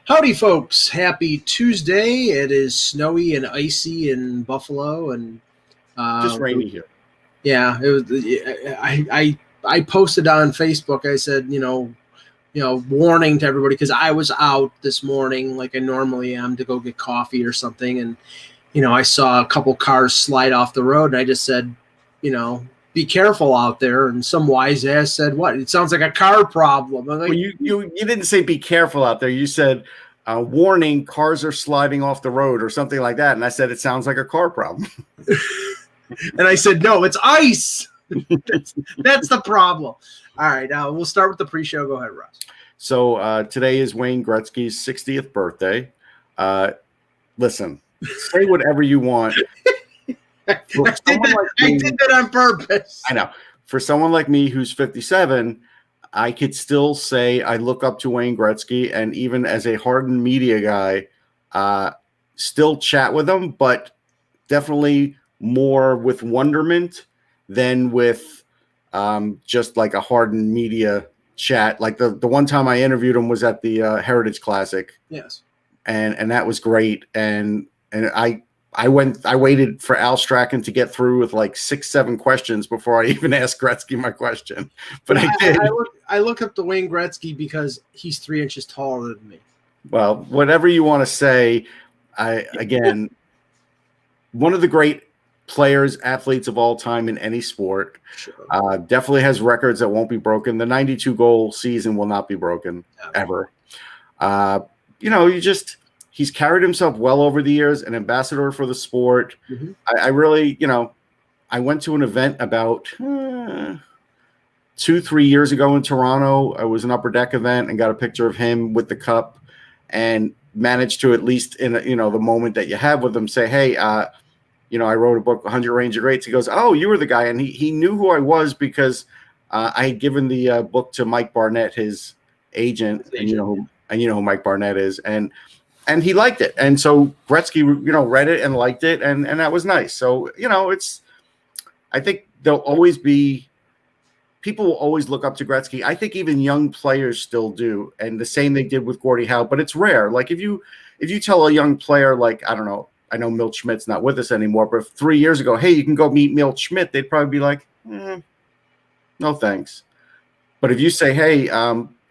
Howdy, folks. Happy Tuesday. It is snowy and icy in Buffalo, and Just rainy here. yeah, it was. I posted on Facebook. I said, warning to everybody because I was out this morning like I normally am to go get coffee or something, and I saw a couple cars slide off the road, and I just said, be careful out there. And some wise ass said, "What? It sounds like a car problem." I'm like, Well, you didn't say be careful out there. You said warning, cars are sliding off the road or something like that. And I said it sounds like a car problem. And I said, no, it's ice. That's the problem. All right, we'll start with the pre-show. Go ahead, Russ. So today is Wayne Gretzky's 60th birthday. Listen, say whatever you want. I did that on purpose. I know. For someone like me who's 57, I could still say I look up to Wayne Gretzky, and even as a hardened media guy, still chat with him, but definitely more with wonderment than with just like a hardened media chat. Like the one time I interviewed him was at the Heritage Classic. Yes. And that was great. And I waited for Al Strachan to get through with like 6-7 questions before I even asked Gretzky my question. But I did. I look up to Wayne Gretzky because he's 3 inches taller than me. Well, whatever you want to say, again, one of the great players, athletes of all time in any sport. Sure. Definitely has records that won't be broken. The 92 goal season will not be broken ever. He's carried himself well over the years, an ambassador for the sport. Mm-hmm. I really, I went to an event about 2-3 years ago in Toronto. It was an upper deck event and got a picture of him with the cup and managed to, at least in, the moment that you have with him, say, hey, I wrote a book, 100 Ranger Greats. He goes, oh, you were the guy. And he knew who I was because I had given the book to Mike Barnett, his agent. And you know who Mike Barnett is. And he liked it. And so Gretzky, read it and liked it. And that was nice. So, I think there'll always be, people will always look up to Gretzky. I think even young players still do. And the same they did with Gordie Howe, but it's rare. Like if you tell a young player, like, I don't know, I know Milt Schmidt's not with us anymore, but 3 years ago, hey, you can go meet Milt Schmidt, they'd probably be like, no thanks. But if you say, hey,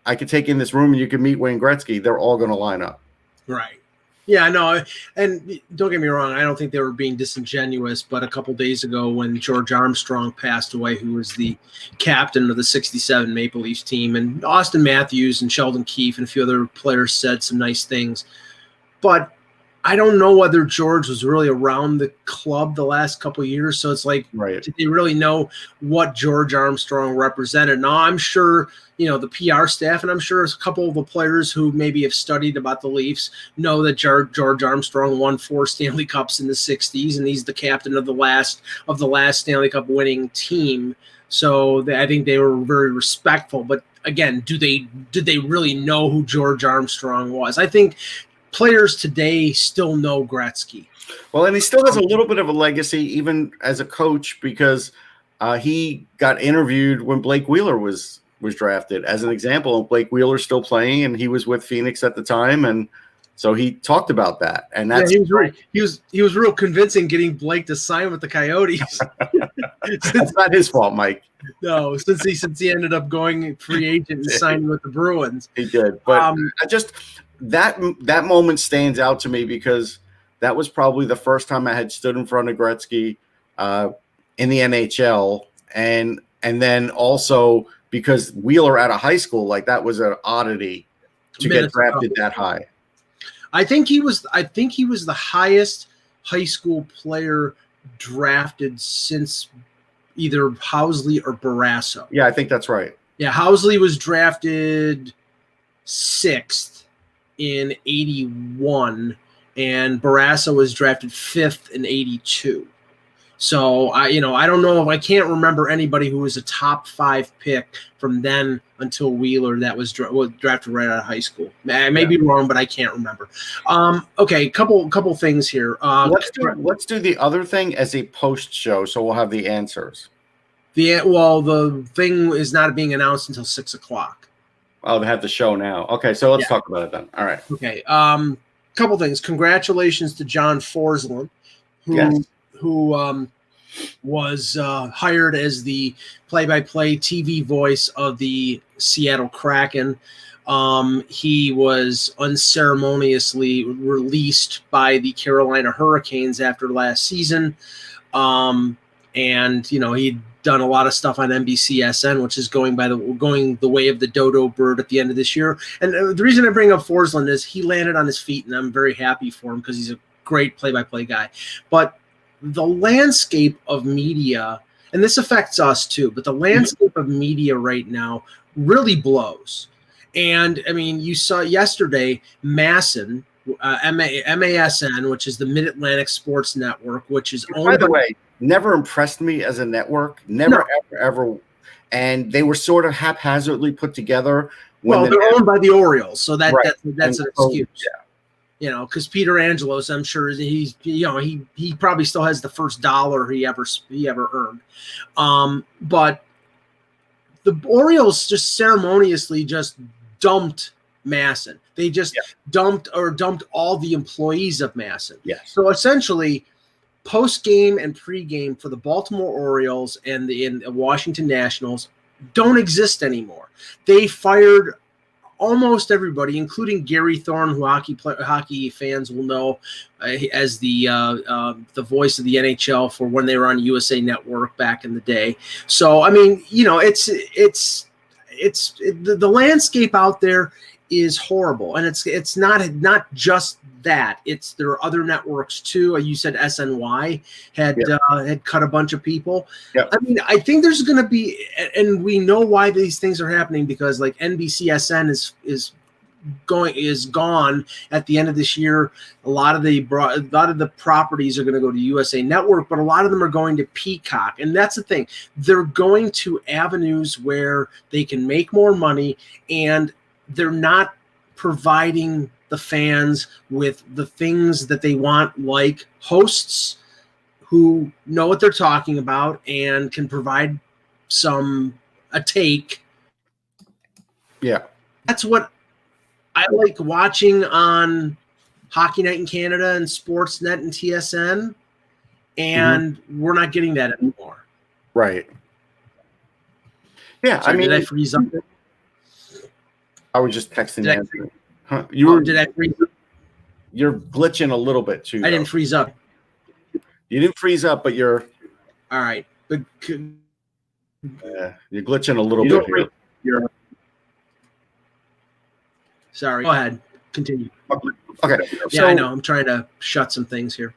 I could take you in this room and you can meet Wayne Gretzky, they're all going to line up. Right. Yeah, no, and don't get me wrong, I don't think they were being disingenuous, but a couple days ago when George Armstrong passed away, who was the captain of the 67 Maple Leafs team, and Austin Matthews and Sheldon Keefe and a few other players said some nice things. But I don't know whether George was really around the club the last couple of years, so it's like, right. Did they really know what George Armstrong represented? Now, I'm sure, the PR staff, and I'm sure a couple of the players who maybe have studied about the Leafs know that George Armstrong won 4 Stanley Cups in the 60s, and he's the captain of the last Stanley Cup winning team. So I think they were very respectful. But again, did they really know who George Armstrong was? I think players today still know Gretzky. Well, and he still has a little bit of a legacy, even as a coach, because he got interviewed when Blake Wheeler was drafted, as an example. And Blake Wheeler's still playing, and he was with Phoenix at the time, and so he talked about that. And that's he was real convincing getting Blake to sign with the Coyotes. That's not his fault, Mike. No, since he ended up going free agent and signing with the Bruins. He did, but that moment stands out to me because that was probably the first time I had stood in front of Gretzky in the NHL, and then also because Wheeler out of high school, like that was an oddity to get drafted that high. I think he was the highest high school player drafted since either Housley or Barrasso. Yeah, I think that's right. Yeah, Housley was drafted 6th in 81, and Barrasso was drafted 5th in 82. So I don't know, if I can't remember anybody who was a top 5 pick from then until Wheeler that was drafted right out of high school. I may be wrong, but I can't remember. Okay, couple things here. Let's do the other thing as a post show, so we'll have the answers. The thing is not being announced until 6:00. Oh, they have the show now. Okay, so let's talk about it then. All right. Okay. Couple things. Congratulations to John Forsland, who was hired as the play-by-play TV voice of the Seattle Kraken. He was unceremoniously released by the Carolina Hurricanes after last season. And he'd done a lot of stuff on NBCSN, which is going the way of the dodo bird at the end of this year. And the reason I bring up Forsland is he landed on his feet, and I'm very happy for him because he's a great play-by-play guy. But the landscape of media, and this affects us too, but the landscape of media right now really blows. And I mean, you saw yesterday MASN, MASN, which is the Mid-Atlantic Sports Network, which is owned by the way, never impressed me as a network. Never, ever. And they were sort of haphazardly put together. They're owned by the Orioles, so that's an excuse. Yeah. Because Peter Angelos, I'm sure he probably still has the first dollar he ever earned. But the Orioles just ceremoniously just dumped MASN. They just dumped all the employees of MASN. Yes. So essentially, post-game and pre-game for the Baltimore Orioles and the Washington Nationals don't exist anymore. They fired almost everybody, including Gary Thorne, who hockey fans will know as the voice of the NHL for when they were on USA Network back in the day. So I mean, it's the landscape out there is horrible, and it's not just that. There are other networks too. You said SNY had cut a bunch of people. Yep. I mean, I think there's going to be, and we know why these things are happening, because like NBCSN is gone at the end of this year. A lot of the properties are going to go to USA Network, but a lot of them are going to Peacock, and that's the thing. They're going to avenues where they can make more money, and they're not providing the fans with the things that they want, like hosts who know what they're talking about and can provide a take. Yeah. That's what I like watching on Hockey Night in Canada and Sportsnet and TSN, and we're not getting that anymore. Right. Yeah, Sorry, did I freeze up? I was just texting Andrew. Did I freeze up? You're glitching a little bit too. I didn't freeze up. You didn't freeze up, but you're all right. But you're glitching a little bit here. Sorry. Go ahead. Continue. Okay. Yeah, I know. I'm trying to shut some things here.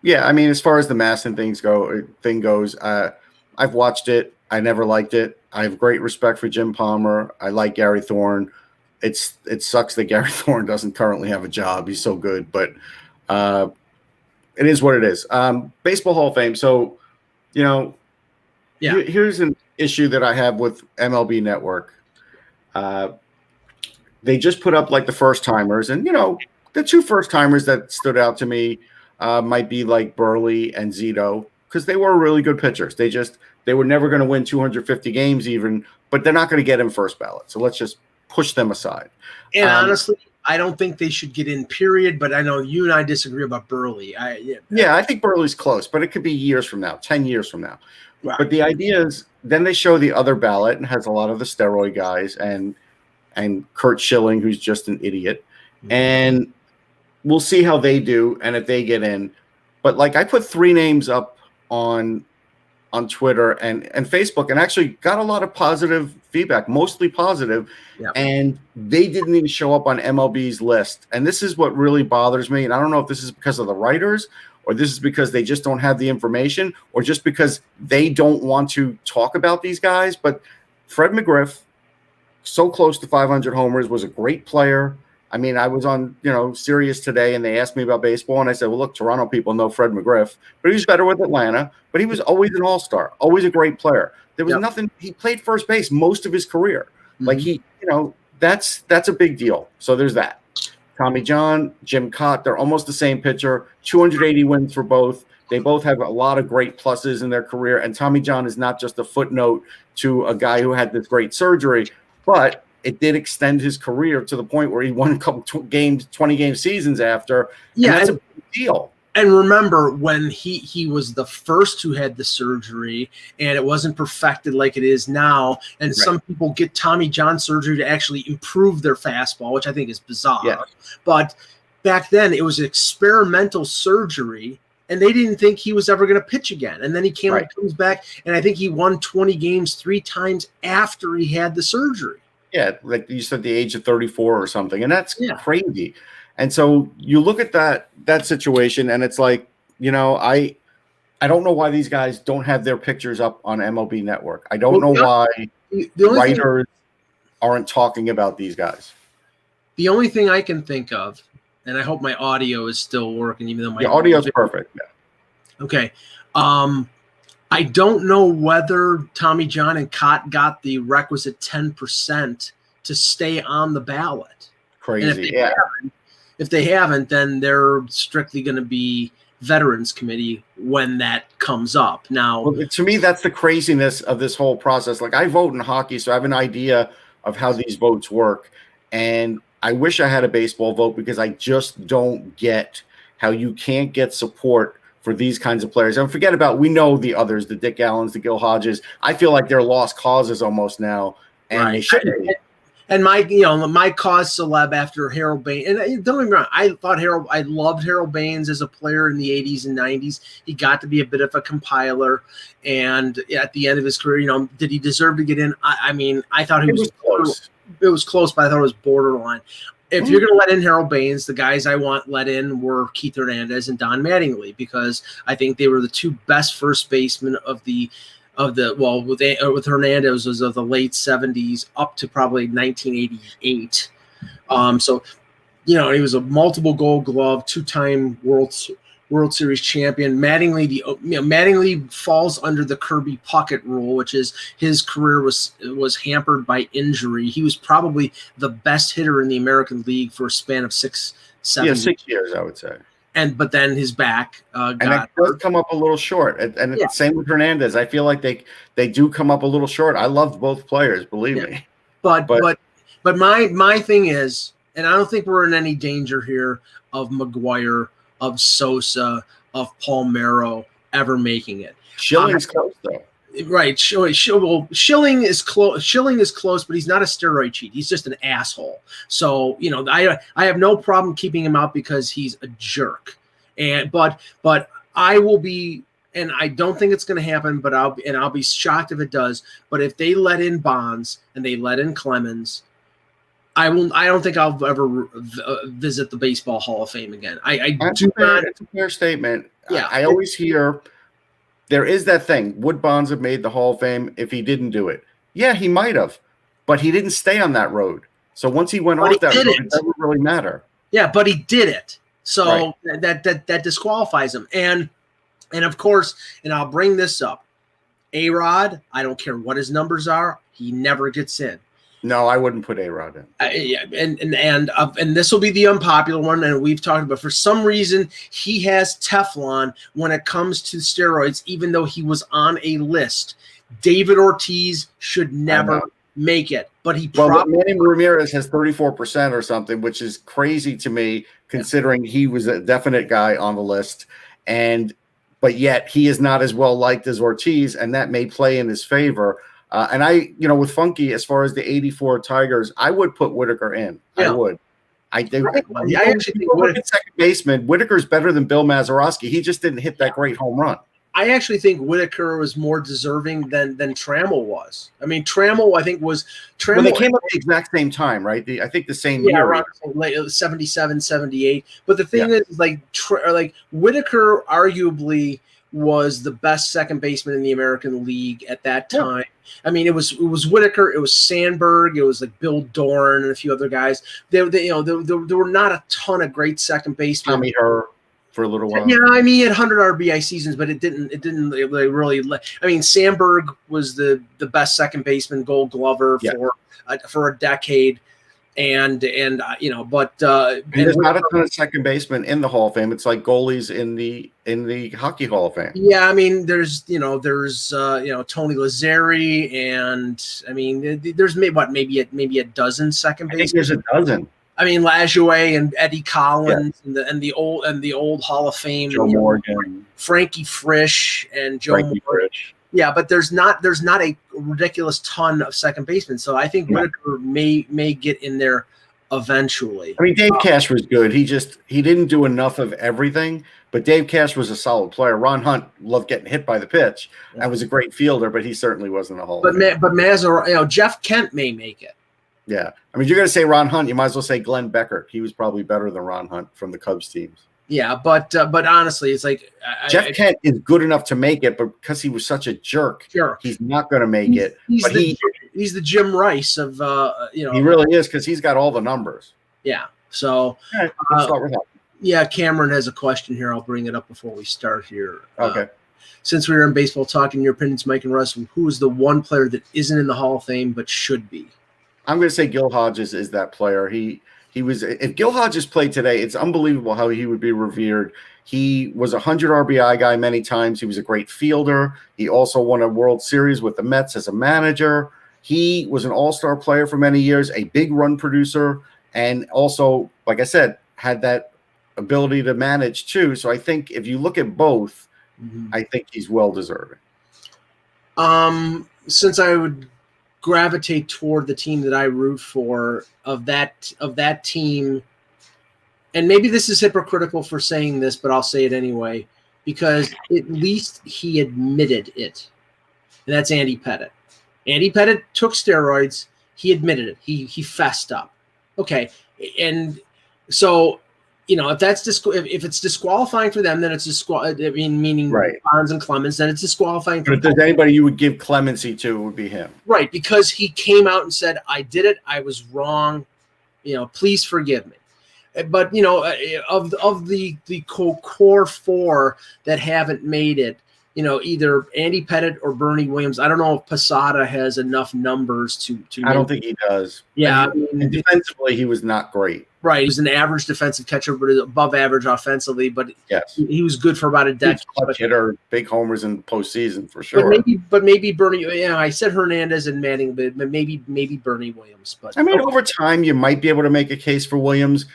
Yeah, I mean, as far as the MASN thing goes, I've watched it. I never liked it. I have great respect for Jim Palmer. I like Gary Thorne. It sucks that Gary Thorne doesn't currently have a job. He's so good, but it is what it is. Baseball Hall of Fame. So, here's an issue that I have with MLB Network. They just put up like the first timers, and the two first timers that stood out to me might be like Burley and Zito, because they were really good pitchers. They were never going to win 250 games even, but they're not going to get in first ballot. So let's just push them aside. And honestly, I don't think they should get in, period. But I know you and I disagree about Burley. I think Burley's close, but it could be years from now, 10 years from now. Right. But the idea is then they show the other ballot and has a lot of the steroid guys and Kurt Schilling, who's just an idiot. Mm-hmm. And we'll see how they do and if they get in. But like I put 3 names up on Twitter and Facebook, and actually got a lot of positive feedback, mostly positive. Yep. And they didn't even show up on MLB's list. And this is what really bothers me. And I don't know if this is because of the writers, or this is because they just don't have the information, or just because they don't want to talk about these guys. But Fred McGriff, so close to 500 homers, was a great player. I mean, I was on, Sirius today, and they asked me about baseball, and I said, well, look, Toronto people know Fred McGriff, but he was better with Atlanta, but he was always an all-star, always a great player. There was nothing. He played first base most of his career. Mm-hmm. Like that's a big deal. So there's that. Tommy John, Jim Cott, they're almost the same pitcher, 280 wins for both. They both have a lot of great pluses in their career, and Tommy John is not just a footnote to a guy who had this great surgery, but it did extend his career to the point where he won a couple 20-game seasons after. Yeah, and that's a big deal. And remember when he was the first who had the surgery, and it wasn't perfected like it is now. And some people get Tommy John surgery to actually improve their fastball, which I think is bizarre. Yeah. But back then it was experimental surgery, and they didn't think he was ever going to pitch again. And then he comes back, and I think he won 20 games 3 times after he had the surgery. Yeah, like you said, the age of 34 or something, and that's crazy. And so you look at that situation, and it's like, I don't know why these guys don't have their pictures up on MLB Network. I don't know why writers aren't talking about these guys. The only thing I can think of, and I hope my audio is still working, even though my audio is perfect. Yeah. Okay. I don't know whether Tommy John and Cott got the requisite 10% to stay on the ballot. Crazy, If they haven't, then they're strictly going to be Veterans Committee when that comes up. Now, to me, that's the craziness of this whole process. Like, I vote in hockey, so I have an idea of how these votes work. And I wish I had a baseball vote, because I just don't get how you can't get support for these kinds of players. And forget about, we know the others, the Dick Allens, the Gil Hodges. I feel like they're lost causes almost now, and they shouldn't be. And my cause celeb after Harold Baines, and don't get me wrong, I loved Harold Baines as a player in the 80s and 90s. He got to be a bit of a compiler, and at the end of his career, did he deserve to get in? I mean, I thought he was close. It was close, but I thought it was borderline. If you're going to let in Harold Baines, the guys I want let in were Keith Hernandez and Don Mattingly, because I think they were the 2 best first basemen with Hernandez was of the late 70s up to probably 1988. So, he was a multiple Gold Glove, 2-time World Series champion. Mattingly falls under the Kirby Puckett rule, which is his career was hampered by injury. He was probably the best hitter in the American League for a span of 6 years, I would say. But then his back and it does come up a little short. And it's same with Hernandez. I feel like they do come up a little short. I loved both players, believe me. But my thing is, and I don't think we're in any danger here of McGuire, of Sosa, of Palmeiro ever making it. Schilling's close though. Right. Schilling is close. Schilling is close, but he's not a steroid cheat. He's just an asshole. So, I have no problem keeping him out because he's a jerk. But I will be, and I don't think it's going to happen, but I'll be shocked if it does. But if they let in Bonds and they let in Clemens, I don't think I'll ever visit the Baseball Hall of Fame again. It's a fair statement. Yeah. I always hear, there is that thing. Would Bonds have made the Hall of Fame if he didn't do it? Yeah, he might have, but he didn't stay on that road. So once he went off that road, it doesn't really matter. Yeah, but he did it. So that disqualifies him. And of course, and I'll bring this up. A-Rod, I don't care what his numbers are, he never gets in. No, I wouldn't put A-Rod in. And this will be the unpopular one, and we've talked about. For some reason, he has Teflon when it comes to steroids, even though he was on a list. David Ortiz should never make it, but Manny Ramirez has 34% or something, which is crazy to me, considering he was a definite guy on the list, but yet he is not as well liked as Ortiz, and that may play in his favor. And with Funky, as far as the 84 Tigers, I would put Whitaker in. Yeah. I would. I actually think second baseman, Whitaker's better than Bill Mazeroski. He just didn't hit that great home run. I actually think Whitaker was more deserving than Trammell was. I mean, Trammell, I think, was Trammell. Well, they came up at the exact same time, right? I think the same year. Around 77, 78. But the thing is, like Whitaker arguably was the best second baseman in the American League at that time. Yeah. I mean, it was Whitaker, it was Sandberg, it was like Bill Dorn and a few other guys. There were not a ton of great second basemen. Tommy Herr for a little while. Yeah, I mean, he had 100 RBI seasons, but it didn't really. I mean, Sandberg was the best second baseman, Gold Glover for a decade. And but there's not a ton of second basemen in the Hall of Fame. It's like goalies in the Hockey Hall of Fame. Yeah, I mean, there's Tony Lazzari, and I mean, there's maybe a dozen second basemen. I think there's a dozen. I mean, Lajoie and Eddie Collins, and the old Hall of Fame, Joe Morgan, Frankie Frisch, and Joe Morgan. Frisch. Yeah, but there's not a ridiculous ton of second basemen. So I think Whitaker may get in there eventually. I mean, Dave Cash was good. He didn't do enough of everything, but Dave Cash was a solid player. Ron Hunt loved getting hit by the pitch and was a great fielder, but he certainly wasn't a Hall of Fame. But Mazur, Jeff Kent may make it. Yeah. I mean, you're going to say Ron Hunt, you might as well say Glenn Becker. He was probably better than Ron Hunt from the Cubs teams. Yeah, but honestly, it's like Jeff Kent is good enough to make it, but because he was such a jerk, he's not going to make it. He's the Jim Rice of He really is, because he's got all the numbers. Yeah. So let's start with that. Yeah, Cameron has a question here. I'll bring it up before we start here. Okay. Since we were in baseball talking, your opinions, Mike and Russ, who is the one player that isn't in the Hall of Fame but should be? I'm going to say Gil Hodges is that player. He was, if Gil Hodges played today, it's unbelievable how he would be revered. He was a 100 RBI guy many times. He was a great fielder. He also won a World Series with the Mets as a manager. He was an all-star player for many years, a big run producer, and also, like I said, had that ability to manage too. So I think if you look at both, I think he's well deserving. Since I would gravitate toward the team that I root for of that team, and maybe this is hypocritical for saying this, but I'll say it anyway, because at least he admitted it. And that's Andy Pettitte. Andy Pettitte took steroids. He admitted it. He fessed up. Okay. And so, if it's disqualifying for them, then it's meaning right. Bonds and Clemens, then it's disqualifying. But if there's anybody you would give clemency to, it would be him. Right, because he came out and said, "I did it. I was wrong. Please forgive me." But of the core four that haven't made it, either Andy Pettitte or Bernie Williams. I don't know if Posada has enough numbers to. I don't think he does. Yeah, and defensively, he was not great. Right, he was an average defensive catcher, but above average offensively. But yes, he was good for about a decade. Clutch hitter, big homers in postseason for sure. But maybe Bernie. Yeah, I said Hernandez and Manning, but maybe Bernie Williams. But I mean, over time, you might be able to make a case for Williams.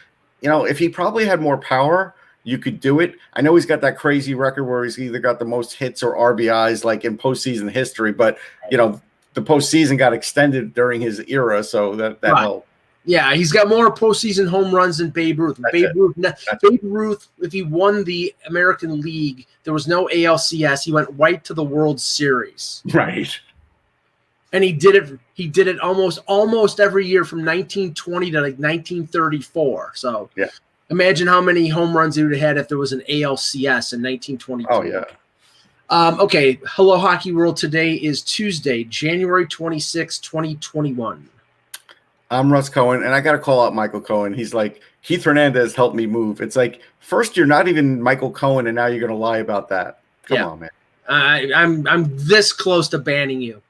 If he probably had more power, you could do it. I know he's got that crazy record where he's either got the most hits or RBIs, like in postseason history. But the postseason got extended during his era, so that helped. Yeah, he's got more postseason home runs than Babe Ruth. Babe Ruth, if he won the American League, there was no ALCS. He went right to the World Series. Right. And he did it. He did it almost every year from 1920 to like 1934. So yeah, imagine how many home runs he would have had if there was an ALCS in 1922. Oh yeah. Okay. Hello, Hockey World. Today is Tuesday, January 26, 2021. I'm Russ Cohen, and I got to call out Michael Cohen. He's like, Keith Hernandez helped me move. It's like, first you're not even Michael Cohen, and now you're going to lie about that. Come on, man. I'm this close to banning you.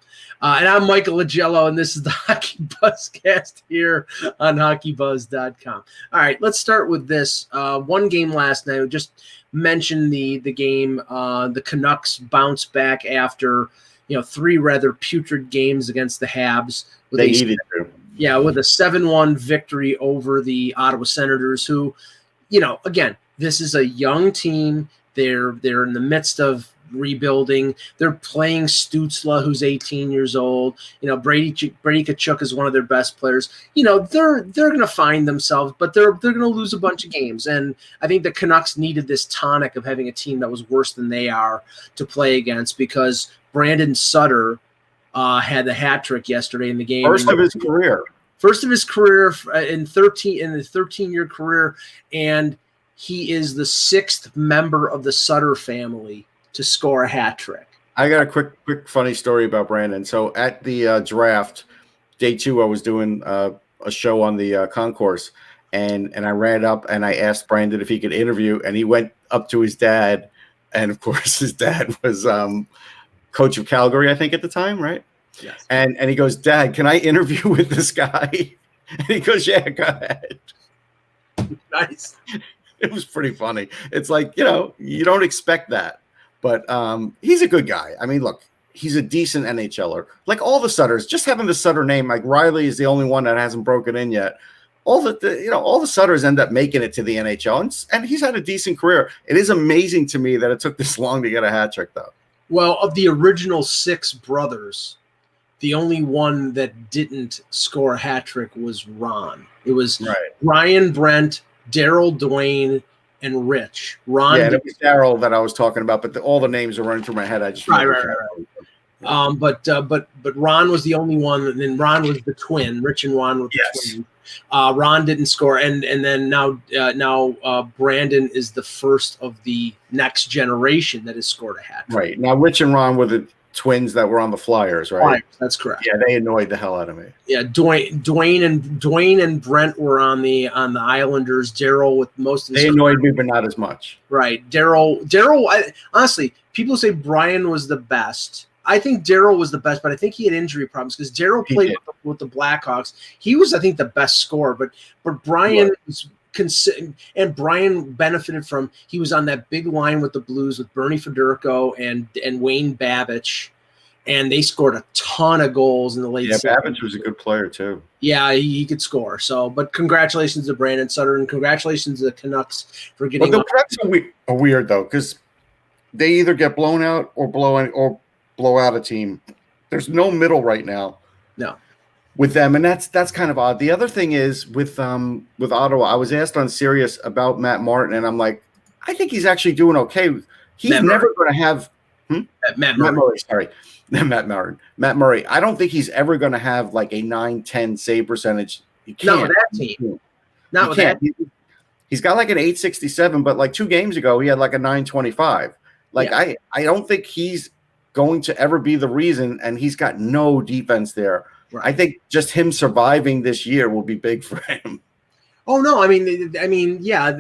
And I'm Michael Agello, and this is the Hockey Buzzcast here on HockeyBuzz.com. All right, let's start with this. One game last night. We just mentioned the game. The Canucks bounced back after three rather putrid games against the Habs. They needed to. Yeah, with a 7-1 victory over the Ottawa Senators, who, again, this is a young team. They're in the midst of rebuilding. They're playing Stützle, who's 18 years old. Brady Tkachuk is one of their best players. They're going to find themselves, but they're going to lose a bunch of games. And I think the Canucks needed this tonic of having a team that was worse than they are to play against, because Brandon Sutter had the hat trick yesterday in the game. First of his career in the 13-year career, and he is the sixth member of the Sutter family to score a hat trick. I got a quick funny story about Brandon. So at the draft, day 2, I was doing a show on the concourse, and I ran up and I asked Brandon if he could interview, and he went up to his dad, and of course his dad was coach of Calgary, I think, at the time, right? Yes. And he goes, "Dad, can I interview with this guy?" And he goes, yeah, go ahead. Nice. It was pretty funny. It's like, you don't expect that. But he's a good guy. I mean, look, he's a decent NHLer. Like all the Sutters, just having the Sutter name, like Riley is the only one that hasn't broken in yet. All the Sutters end up making it to the NHL, and he's had a decent career. It is amazing to me that it took this long to get a hat trick, though. Well, of the original 6 brothers, the only one that didn't score a hat trick was Ron. It was Brian, Brent, Daryl, Dwayne, and Rich. Ron. Yeah, it was Daryl that I was talking about, but all the names are running through my head. I just right. But Ron was the only one, and then Ron was the twin. Rich and Ron were the twin. Ron didn't score, and then now Brandon is the first of the next generation that has scored a hat trick. Right. Now Rich and Ron were the twins that were on the Flyers, right? That's correct. Yeah, they annoyed the hell out of me. Yeah, Dwayne and Brent were on the Islanders. Daryl with most of they annoyed me, but not as much. Right. Daryl. Honestly, people say Brian was the best. I think Daryl was the best, but I think he had injury problems because Daryl played with the Blackhawks. He was, I think, the best scorer, but Brian was and Brian benefited from. He was on that big line with the Blues with Bernie Federico and Wayne Babbage, and they scored a ton of goals in the late. Yeah, Babbage was a good player too. Yeah, he could score. So, but congratulations to Brandon Sutter and congratulations to the Canucks for getting. But the Canucks are weird though because they either get blown out or blow out a team. There's no middle right now. No. With them, and that's kind of odd. The other thing is with Ottawa, I was asked on Sirius about Matt Martin, and I'm like, I think he's actually doing okay. He's never going to have Matt Murray. Sorry, Matt Martin. Matt Murray. I don't think he's ever going to have like a 9-10 save percentage. He can't. Not with that team. Not with that. He's got like an 867, but like 2 games ago, he had like a 925. Like I don't think he's going to ever be the reason, and he's got no defense there. Right. I think just him surviving this year will be big for him. Oh no, I mean, yeah,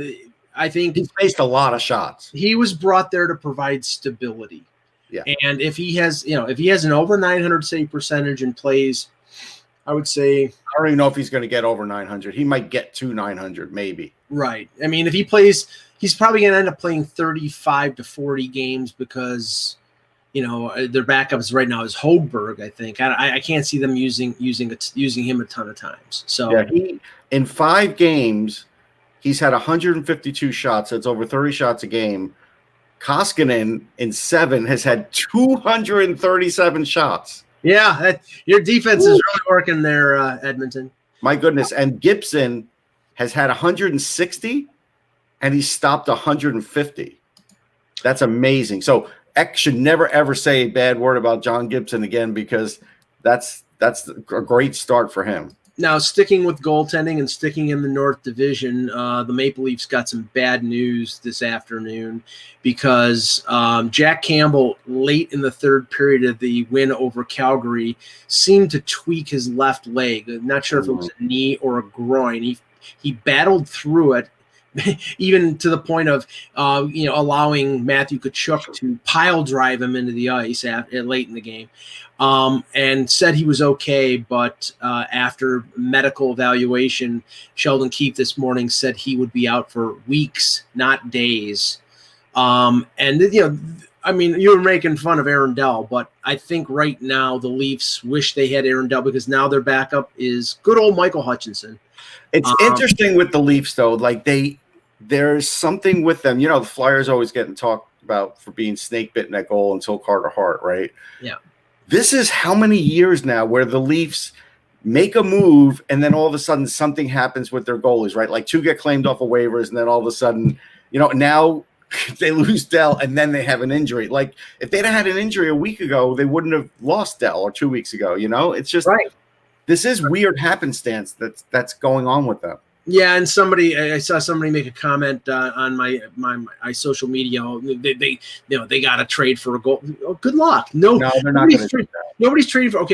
I think he's faced a lot of shots. He was brought there to provide stability. Yeah, and if he has an over 900 save percentage and plays, I would say I don't even know if he's going to get over 900. He might get to 900, maybe. Right. I mean, if he plays, he's probably going to end up playing 35 to 40 games because. Their backups right now is Hogeberg. I think I can't see them using him a ton of times. So yeah, in 5 games, he's had 152 shots. That's over 30 shots a game. Koskinen in 7 has had 237 shots. Yeah, your defense is really working there, Edmonton. My goodness, and Gibson has had 160, and he stopped 150. That's amazing. So. X should never ever say a bad word about John Gibson again because that's a great start for him. Now, sticking with goaltending and sticking in the North Division, the Maple Leafs got some bad news this afternoon because Jack Campbell, late in the 3rd period of the win over Calgary, seemed to tweak his left leg. Not sure if it was a knee or a groin. He battled through it. Even to the point of, allowing Matthew Tkachuk to pile drive him into the ice late in the game, and said he was okay. But after medical evaluation, Sheldon Keefe this morning said he would be out for weeks, not days. You were making fun of Aaron Dell, but I think right now the Leafs wish they had Aaron Dell because now their backup is good old Michael Hutchinson. It's interesting with the Leafs, though. Like there's something with them. The Flyers always getting talked about for being snake bitten at goal until Carter Hart, right? Yeah. This is how many years now where the Leafs make a move and then all of a sudden something happens with their goalies, right? Like 2 get claimed off of waivers and then all of a sudden, now they lose Dell and then they have an injury. Like if they'd had an injury a week ago, they wouldn't have lost Dell or 2 weeks ago. It's just right. This is weird happenstance that's going on with them. Yeah, and I saw somebody make a comment on my social media. They got to trade for a goal. Oh, good luck. No, they're not going to do that. Nobody's trading for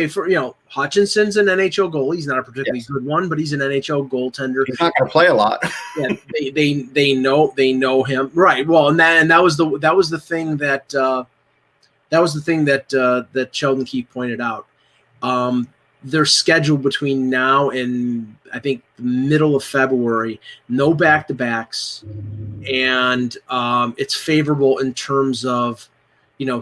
Hutchinson's an NHL goalie. He's not a particularly good one, but he's an NHL goaltender. He's not going to play a lot. Yeah, they know him, right? Well, and that was the thing that Sheldon Keefe pointed out. their schedule between now and I think the middle of February, no back-to-backs, and it's favorable in terms of,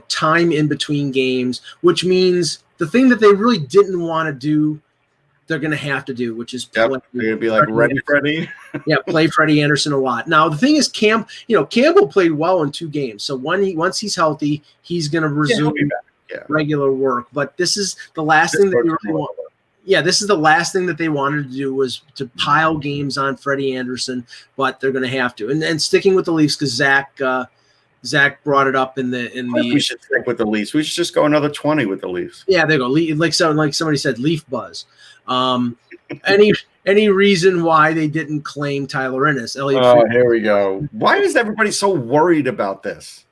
time in between games, which means the thing that they really didn't want to do, they're going to have to do, which is play. Yep. They're going to be like, ready, Freddie. Yeah, play Freddie Anderson a lot. Now, the thing is, Campbell played well in 2 games. So once he's healthy, he's going to resume regular work. But this is the last thing that you really want. Yeah, this is the last thing that they wanted to do, was to pile games on Freddie Anderson, but they're going to have to. And sticking with the Leafs, because Zach brought it up in the. We should stick with the Leafs. We should just go another 20 with the Leafs. Yeah, there you go. Like somebody said, Leaf buzz. Any reason why they didn't claim Tyler Ennis? Here we go. Why is everybody so worried about this?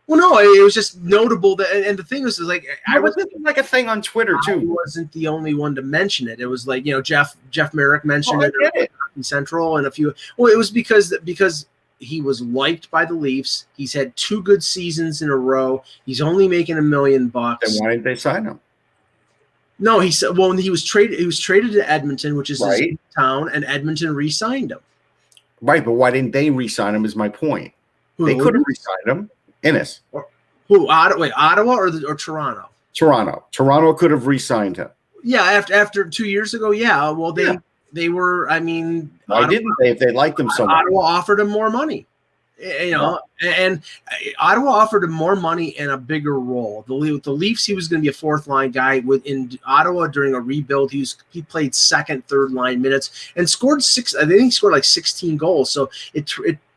Well, no, it was just notable that, and the thing was like, this is like a thing on Twitter too. I wasn't the only one to mention it. It was like, Jeff Merrick mentioned it on Central, and a few. Well, it was because he was liked by the Leafs. He's had 2 good seasons in a row. He's only making $1 million. Then why didn't they sign him? No, he said. Well, he was traded to Edmonton, which is his town, and Edmonton re-signed him. Right, but why didn't they re-sign him? Is my point. They could have re-signed him. Ennis. Who? Ottawa or Toronto? Toronto. Toronto could have re-signed him. Yeah, after 2 years ago. Yeah. Well, they were. I mean, why didn't they? If they liked him so much, Ottawa offered him more money. And Ottawa offered him more money and a bigger role. The Leafs, he was going to be a 4th-line guy. In Ottawa during a rebuild, he played 2nd, 3rd-line minutes and scored 6. I think he scored like 16 goals. So it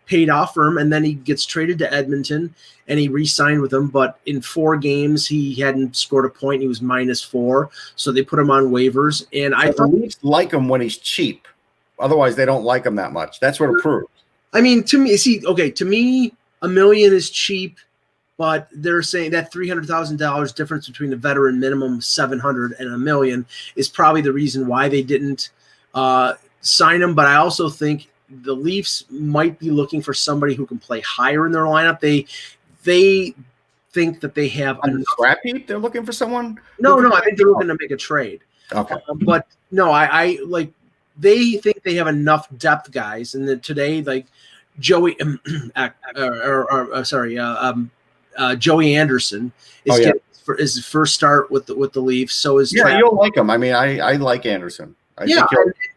paid off for him. And then he gets traded to Edmonton and he re-signed with them. But in 4 games, he hadn't scored a point. He was -4. So they put him on waivers. And I thought the Leafs like him when he's cheap. Otherwise, they don't like him that much. That's what it proves. I mean, to me, to me, $1 million is cheap, but they're saying that $300,000 difference between the veteran minimum $700 and $1 million is probably the reason why they didn't sign him. But I also think the Leafs might be looking for somebody who can play higher in their lineup. They think that they have on the scrap heap. They're looking for someone. No, I think they're looking to make a trade. Okay, but no, I like. They think they have enough depth guys, and then today, like Joey, Joey Anderson is getting his first start with the Leafs. So is you'll like him. I mean, I like Anderson. I think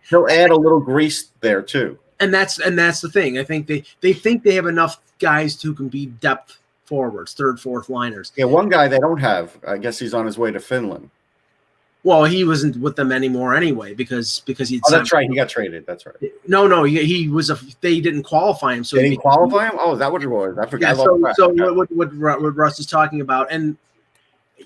he'll add a little grease there too. And that's the thing. I think they think they have enough guys who can be depth forwards, 3rd, 4th liners. Yeah, one guy they don't have. I guess he's on his way to Finland. Well, he wasn't with them anymore anyway because he. Oh, that's right. He got traded. That's right. No. He was they didn't qualify him. So they didn't qualify him. Oh, is that what it was? I forgot. Yeah, what Russ is talking about, and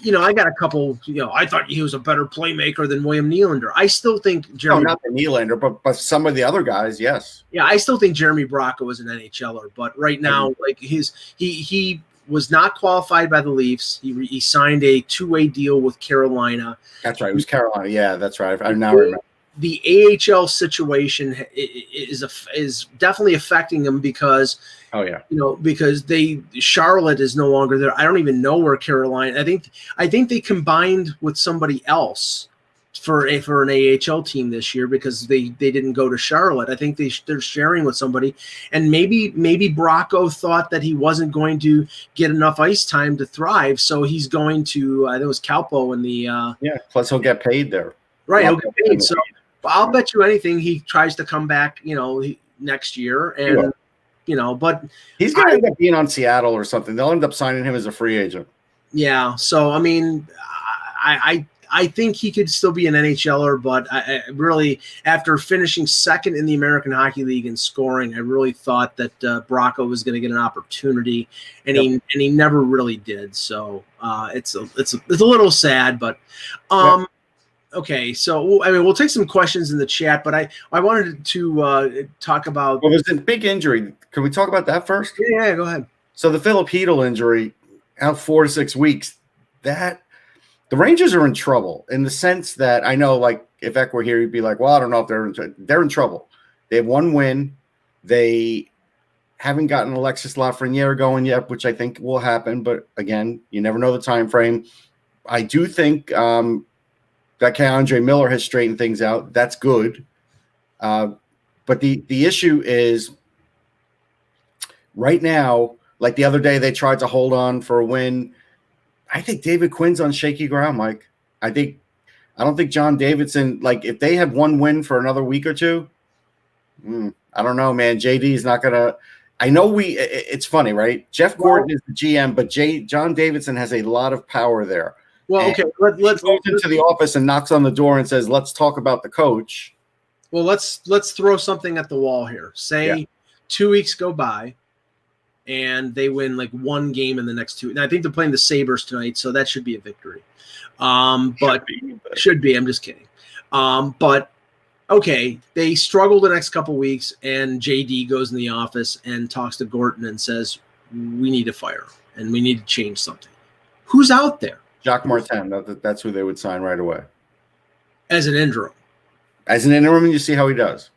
I got a couple. I thought he was a better playmaker than William Nylander. I still think Jeremy. No, not the Nylander, but some of the other guys, yes. Yeah, I still think Jeremy Bracco was an NHLer, but right now, like he was not qualified by the Leafs. He signed a 2-way deal with Carolina. That's right. It was Carolina. Yeah, that's right. I now remember. The AHL situation is definitely affecting him because because Charlotte is no longer there. I don't even know where Carolina. I think they combined with somebody else for an AHL team this year because they didn't go to Charlotte. I think they're sharing with somebody, and maybe Bracco thought that he wasn't going to get enough ice time to thrive, so he's going to. I think it was Calpo in the. Plus he'll get paid there. Right, he'll get paid. So I'll bet you anything he tries to come back. Next year, and but he's going to end up being on Seattle or something. They'll end up signing him as a free agent. Yeah. So I mean, I think he could still be an NHLer, but I really, after finishing 2nd in the American Hockey League in scoring, I really thought that Bracco was going to get an opportunity, and he never really did. So it's a little sad, but okay. So I mean, we'll take some questions in the chat, but I wanted to talk about. Well, there's a big injury. Can we talk about that first? Yeah, go ahead. So the Philip Hedl injury, out 4 to 6 weeks. The Rangers are in trouble in the sense that I know, like, if Eck were here, he'd be like, well, I don't know if they're in trouble. They have 1 win. They haven't gotten Alexis Lafreniere going yet, which I think will happen. But, again, you never know the time frame. I do think that Keandre Miller has straightened things out. That's good. But the issue is right now, like the other day, they tried to hold on for a win. I think David Quinn's on shaky ground, Mike. I don't think John Davidson, like if they have one win for another week or two, I don't know, man. JD is not going to – I know it's funny, right? Jeff Gordon is the GM, but John Davidson has a lot of power there. Well, okay, let's goes into the office and knocks on the door and says, let's talk about the coach. Well, let's throw something at the wall here. Say 2 weeks go by and they win like one game in the next two. And I think they're playing the Sabres tonight, so that should be a victory. Should be. I'm just kidding. But okay, they struggle the next couple weeks, and JD goes in the office and talks to Gorton and says, "We need to fire him, and we need to change something." Who's out there? Jacques Martin. That's who they would sign right away as an interim. As an interim, and you see how he does.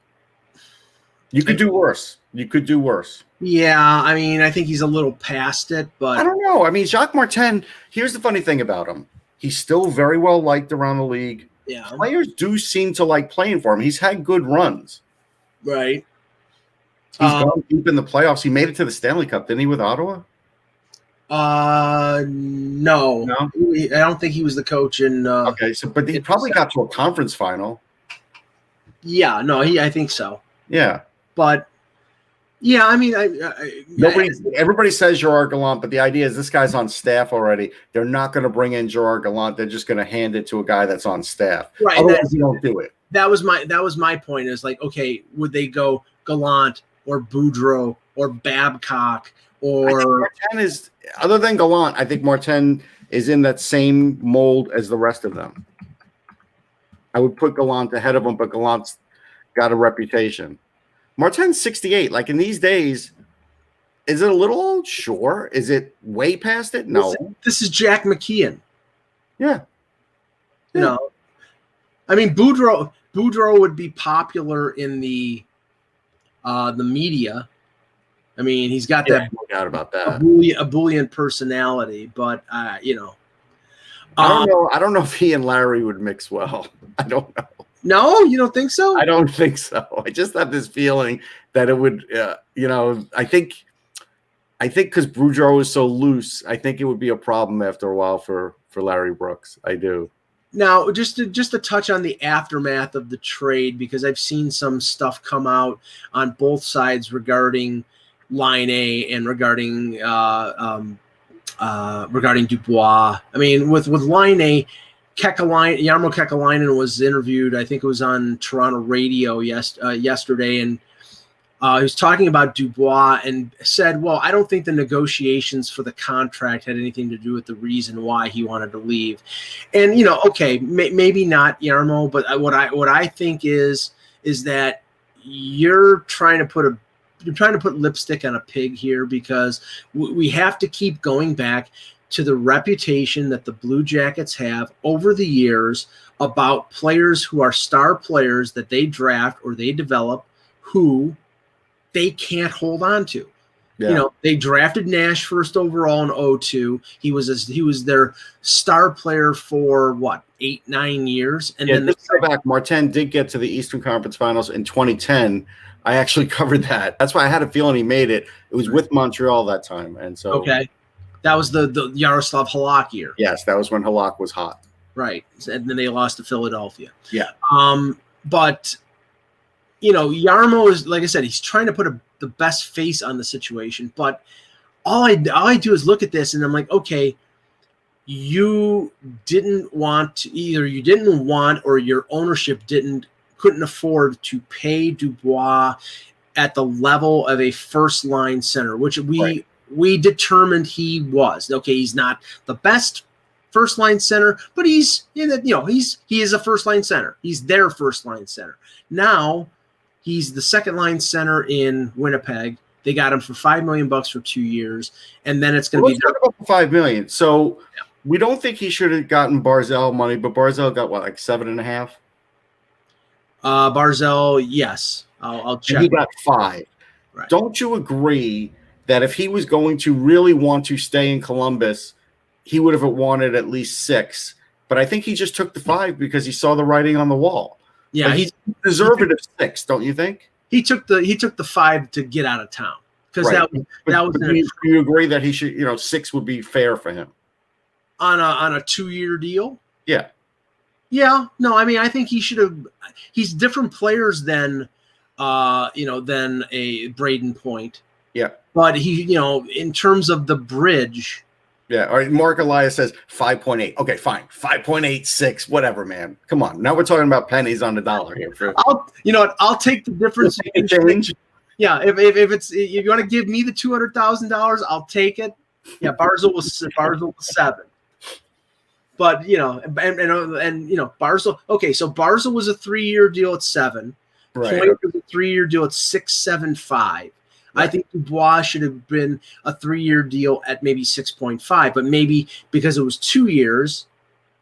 You could do worse. Yeah, I mean, I think he's a little past it, but I don't know. I mean, Jacques Martin. Here's the funny thing about him. He's still very well liked around the league. Yeah. Players do seem to like playing for him. He's had good runs. Right. He's gone deep in the playoffs. He made it to the Stanley Cup, didn't he, with Ottawa? No. I don't think he was the coach in okay, but he probably got to a conference final. Yeah, no, I think so. Yeah. But yeah, I mean, everybody says Gerard Gallant, but the idea is this guy's on staff already. They're not going to bring in Gerard Gallant. They're just going to hand it to a guy that's on staff. Right. Otherwise, you don't do it. That was my point. Is like, okay, would they go Gallant or Boudreau or Babcock or Martin is other than Gallant? I think Martin is in that same mold as the rest of them. I would put Gallant ahead of him, but Gallant's got a reputation. Martin's 68. Like in these days, is it a little old? Sure. Is it way past it? No. This is Jack McKeon. Yeah. You know, I mean, Boudreau would be popular in the media. I mean, he's got that. No doubt about that. A Boolean personality, but you know, I don't know if he and Larry would mix well. I don't know. No, you don't think so? I don't think so. I just have this feeling that it would, I think because Boudreau is so loose, I think it would be a problem after a while for Larry Brooks. I do. Now, just to touch on the aftermath of the trade, because I've seen some stuff come out on both sides regarding Line A and regarding Dubois. I mean, with Line A, Jarmo Kekalainen was interviewed. I think it was on Toronto radio yesterday, and he was talking about Dubois and said, "Well, I don't think the negotiations for the contract had anything to do with the reason why he wanted to leave." And okay, maybe not Jarmo, but what I think is that you're trying to put lipstick on a pig here, because we have to keep going back to the reputation that the Blue Jackets have over the years about players who are star players that they draft or they develop who they can't hold on to. Yeah. They drafted Nash first overall in 2002. He was their star player for 8-9 years. And then let's go back. Martin did get to the Eastern Conference Finals in 2010. I actually covered that. That's why I had a feeling he made it. It was with Montreal that time. And so okay. That was the Yaroslav Halak year. Yes, that was when Halak was hot. Right. And then they lost to Philadelphia. Yeah. But, Jarmo is, like I said, he's trying to put the best face on the situation. But all I do is look at this, and I'm like, okay, you didn't want or your ownership couldn't afford to pay Dubois at the level of a first-line center, which we determined he was. Okay, he's not the best first-line center, but he is a first-line center. He's their first-line center. Now he's the second-line center in Winnipeg. They got him for $5 million for 2 years, and then it's going to be. Let's talk about the $5 million. So we don't think he should have gotten Barzal money, but Barzal got like 7.5. Barzal, yes, I'll check. And he got 5. Right. Don't you agree that if he was going to really want to stay in Columbus, he would have wanted at least 6 but I think he just took the 5 because he saw the writing on the wall. Yeah, like he deserved it of 6, don't you think? He took the 5 to get out of town because that was. Do you agree that he should? 6 would be fair for him on a 2-year deal. Yeah. Yeah. No, I mean, I think he should have. He's different players than than a Braden Point. Yeah. But he, in terms of the bridge. Yeah. All right. Mark Elias says 5.8. Okay, fine. 5.86, whatever, man. Come on. Now we're talking about pennies on the dollar here. I'll take the difference. Change. Yeah. If you want to give me the $200,000, I'll take it. Yeah. Barzal was 7. But Barzal. Okay, so Barzal was a 3-year deal at 7. Right. Point was a 3-year deal at 6.75. Right. I think Dubois should have been a 3-year deal at maybe 6.5, but maybe because it was 2 years,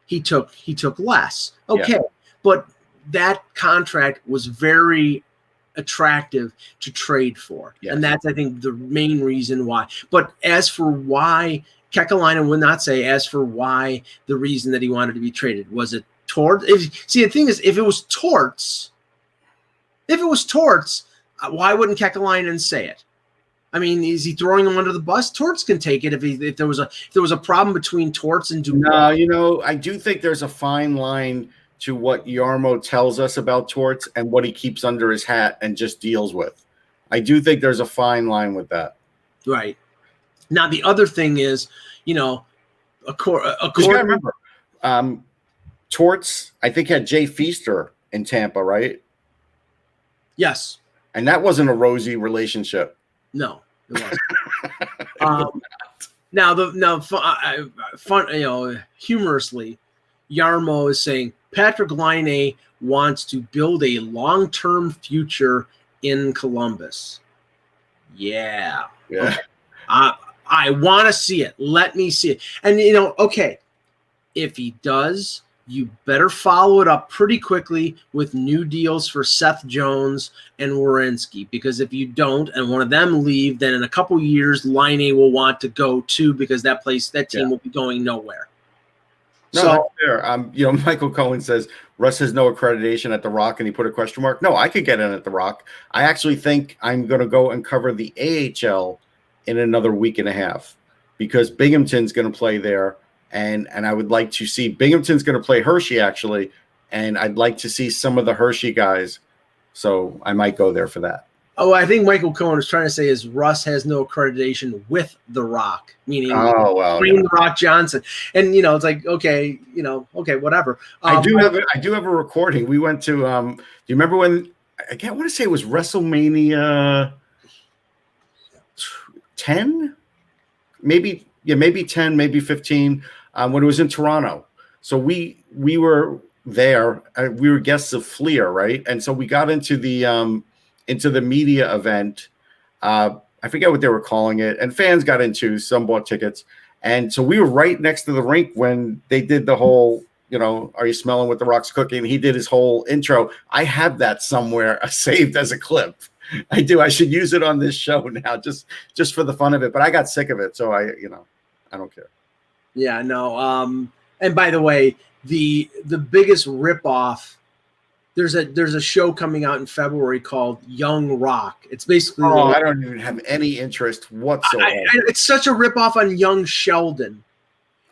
he took less. Okay, yeah. But that contract was very attractive to trade for, yes. And that's I think the main reason why. But as for why. Kekalainen would not say as for why the reason that he wanted to be traded. Was it Torts? See, the thing is, if it was Torts, why wouldn't Kekalainen say it? I mean, is he throwing him under the bus? Torts can take it if there was a problem between Torts and Dubois. No, I do think there's a fine line to what Jarmo tells us about Torts and what he keeps under his hat and just deals with. I do think there's a fine line with that. Right. Now, the other thing is, according remember, Torts, I think, had Jay Feaster in Tampa, right? Yes. And that wasn't a rosy relationship. No, it wasn't. Humorously, Jarmo is saying Patrick Laine wants to build a long-term future in Columbus. Yeah. Yeah. Okay. I want to see it. Let me see it. And, okay, if he does, you better follow it up pretty quickly with new deals for Seth Jones and Werenski. Because if you don't and one of them leave, then in a couple years, Laine will want to go too because that team will be going nowhere. No, that's fair. Michael Cohen says Russ has no accreditation at the Rock, and he put a question mark. No, I could get in at the Rock. I actually think I'm going to go and cover the AHL in another week and a half because Binghamton's going to play there. And I would like to see Binghamton's going to play Hershey actually. And I'd like to see some of the Hershey guys. So I might go there for that. Oh, I think Michael Cohen is trying to say is Russ has no accreditation with the Rock, meaning the Rock Johnson. And, it's like, okay, whatever. I do have a recording. We went to, do you remember when, I want to say it was WrestleMania 10, maybe 10, maybe 15, when it was in Toronto. So we were there. We were guests of Fleer, right? And so we got into the media event. I forget what they were calling it, and fans got into. Some bought tickets, and so we were right next to the rink when they did the whole. Are you smelling what the Rock's cooking? He did his whole intro. I have that somewhere saved as a clip. I do. I should use it on this show now, just for the fun of it. But I got sick of it, so I don't care. Yeah, no. And by the way, the biggest ripoff. There's a show coming out in February called Young Rock. It's basically. Oh, I don't even have any interest whatsoever. It's such a ripoff on Young Sheldon.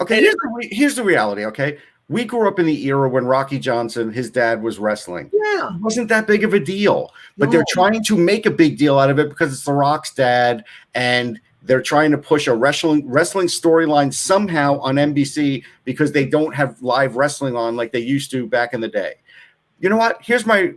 Okay, here's the reality. Okay, we grew up in the era when Rocky Johnson, his dad, was wrestling. Yeah, it wasn't that big of a deal, but they're trying to make a big deal out of it because it's The Rock's dad, and they're trying to push a wrestling storyline somehow on NBC because they don't have live wrestling on like they used to back in the day. You know what? Here's my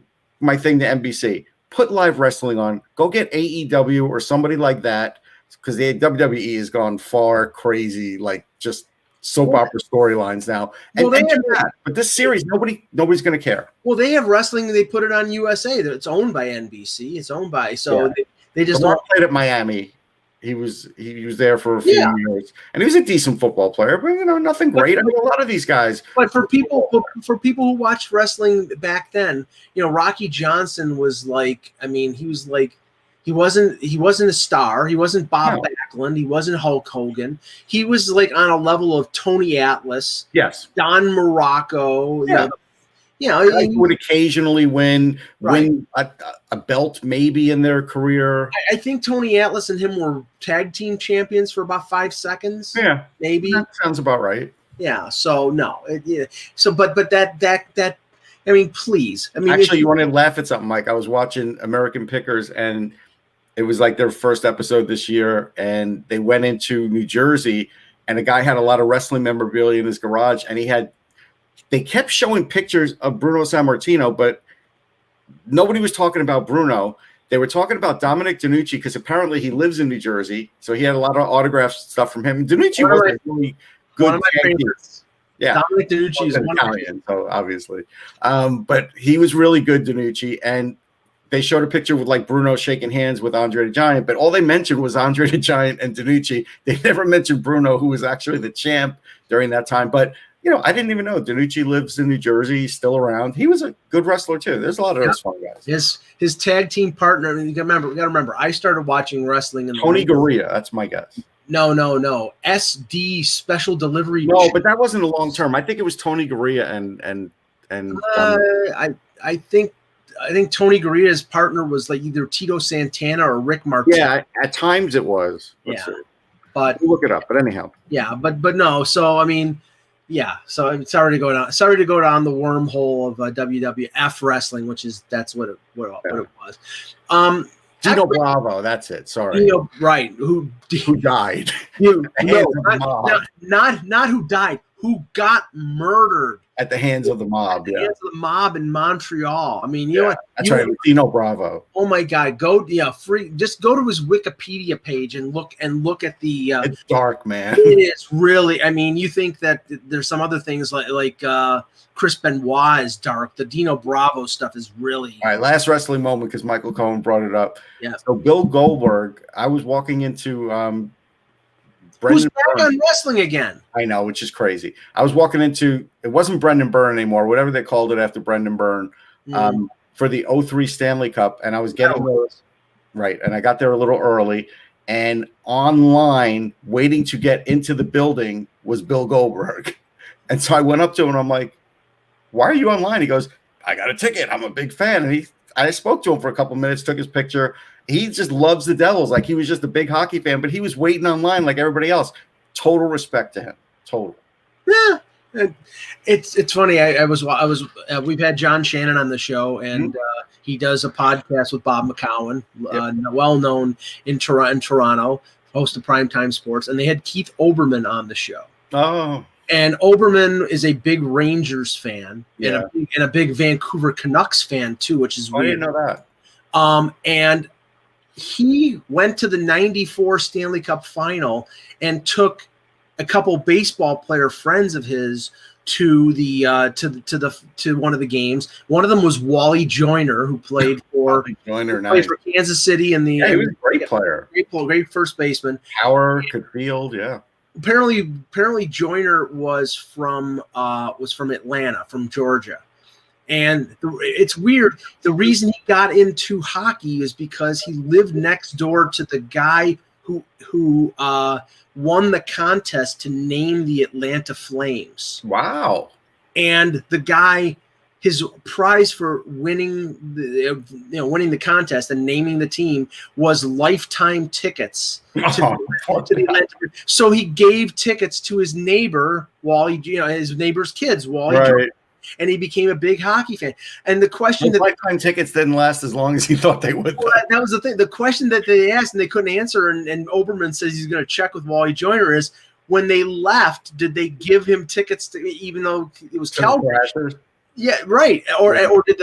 thing to NBC. Put live wrestling on. Go get AEW or somebody like that because the WWE has gone far crazy, like just soap opera storylines now. But this series, nobody's going to care. Well, they have wrestling. They put it on USA. It's owned by NBC. It's owned by they just don't played at Miami. He was there for a few years, and he was a decent football player, but nothing great. I mean, a lot of these guys. But for people who watched wrestling back then, Rocky Johnson was like, I mean, he was He wasn't a star. He wasn't Bob No. Backlund. He wasn't Hulk Hogan. He was like on a level of Tony Atlas, Yes. Don Morocco. Yeah. He would occasionally win a belt maybe in their career. I think Tony Atlas and him were tag team champions for about 5 seconds. Yeah, maybe that sounds about right. Yeah. So no. But that. I mean, please. I mean, actually, you want to laugh at something, Mike? I was watching American Pickers, and it was like their first episode this year, and they went into New Jersey, and a guy had a lot of wrestling memorabilia in his garage, and they kept showing pictures of Bruno Sammartino, but nobody was talking about Bruno. They were talking about Dominic DeNucci because apparently he lives in New Jersey, so he had a lot of autograph stuff from him. DeNucci was a really good one of my favorites. Yeah, Dominic DeNucci is one Italian, so obviously, but he was really good, DeNucci, and they showed a picture with like Bruno shaking hands with Andre the Giant, but all they mentioned was Andre the Giant and DeNucci. They never mentioned Bruno, who was actually the champ during that time. But I didn't even know DeNucci lives in New Jersey, he's still around. He was a good wrestler too. There's a lot of those fun guys. His tag team partner. I mean, we got to remember. I started watching wrestling in Tony Garea. That's my guess. No. SD Special Delivery. No, but that wasn't a long term. I think it was Tony Garea and. I think Tony Garea's partner was like either Tito Santana or Rick Martin. Yeah, at times it was. Let's see. But we'll look it up. But anyhow. Yeah, but no. So I mean, yeah. So I'm sorry to go down. Sorry to go down the wormhole of WWF wrestling, that's what it was. Dino Bravo, that's it. Sorry. Right. Who died? Not who died. Who got murdered at the hands of the mob? At the hands of the mob in Montreal. I mean, that's right. Dino Bravo. Oh my God! Just go to his Wikipedia page and look at the. It's dark, man. It is really. I mean, you think that there's some other things like Chris Benoit is dark. The Dino Bravo stuff is really. All right, last wrestling moment because Michael Cohen brought it up. Yeah. So Bill Goldberg, I was walking into who's back on wrestling again? I know, which is crazy. I was walking into it wasn't Brendan Byrne anymore, whatever they called it after Brendan Byrne, for the 03 Stanley Cup, and I was getting right, and I got there a little early, and online waiting to get into the building was Bill Goldberg, and so I went up to him and I'm like, "Why are you online?" He goes, "I got a ticket. I'm a big fan." And I spoke to him for a couple minutes, took his picture. He just loves the Devils. Like he was just a big hockey fan, but he was waiting online like everybody else. Total respect to him. Total. Yeah. It's funny. We've had John Shannon on the show, and he does a podcast with Bob McCowan, well known in Toronto, host of Primetime Sports, and they had Keith Olbermann on the show. Oh. And Olbermann is a big Rangers fan and a big Vancouver Canucks fan too, which is weird. I didn't know that. And he went to the '94 Stanley Cup final and took a couple baseball player friends of his to to one of the games. One of them was Wally Joyner, who played for for Kansas City in the. Yeah, he was a great player. Great first baseman. Power, could field, yeah. Apparently Joyner was from Atlanta, from Georgia. And it's weird. The reason he got into hockey is because he lived next door to the guy who won the contest to name the Atlanta Flames. Wow! And the guy, his prize for winning the contest and naming the team was lifetime tickets to the Atlanta. So he gave tickets to his neighbor, his neighbor's kids, Wally. Right. And he became a big hockey fan. And the question that lifetime tickets didn't last as long as he thought they would. Well, that was the thing. The question that they asked and they couldn't answer, and Oberman says he's going to check with Wally Joyner, is when they left, did they give him tickets to, even though it was Calgary? Yeah, right. Or did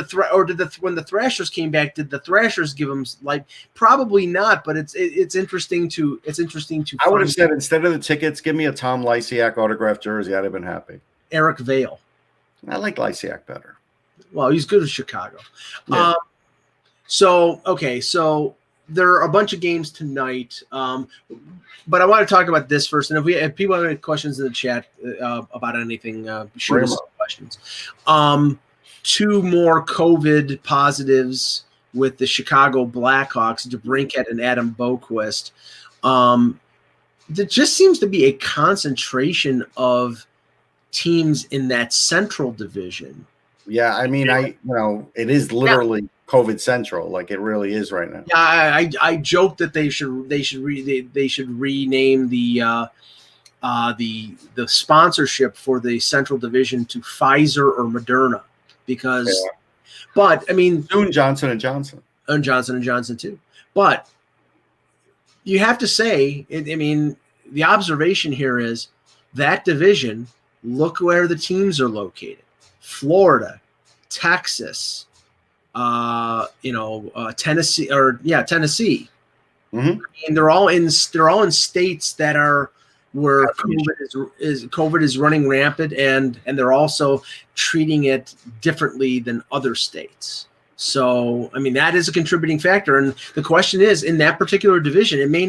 when the Thrashers came back, did the Thrashers give him probably not? But it's interesting to I would have said instead of the tickets, give me a Tom Lysiak autographed jersey. I'd have been happy. Eric Vale. I like Lysiak better. Well, he's good at Chicago. Yeah. So there are a bunch of games tonight, but I want to talk about this first. And if people have any questions in the chat about anything, shoot us questions. 2 more COVID positives with the Chicago Blackhawks, DeBrincat and Adam Boquist. There just seems to be a concentration of teams in that Central Division. Yeah, I mean, it is literally COVID Central, like it really is right now. Yeah, I joke that they should rename the sponsorship for the Central Division to Pfizer or Moderna, because, but I mean, soon Johnson and Johnson too. But you have to say, I mean, the observation here is that division. Look where the teams are located: Florida, Texas, Tennessee, Tennessee. Mm-hmm. I mean, they're all in states that are where COVID is running rampant, and they're also treating it differently than other states. So, I mean, that is a contributing factor. And the question is, in that particular division, they may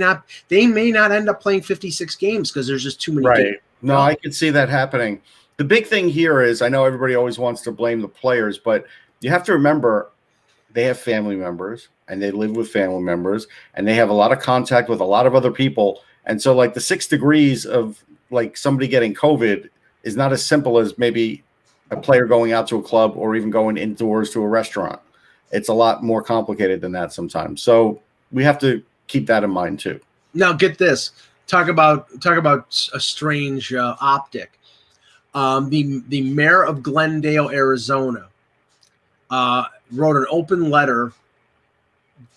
not end up playing 56 games because there's just too many games. No, I could see that happening. The big thing here is, I know everybody always wants to blame the players, but you have to remember they have family members and they live with family members and they have a lot of contact with a lot of other people. And so like the 6 degrees of like somebody getting COVID is not as simple as maybe a player going out to a club or even going indoors to a restaurant. It's a lot more complicated than that sometimes. So we have to keep that in mind too. Now get this. Talk about a strange optic. The mayor of Glendale, Arizona, wrote an open letter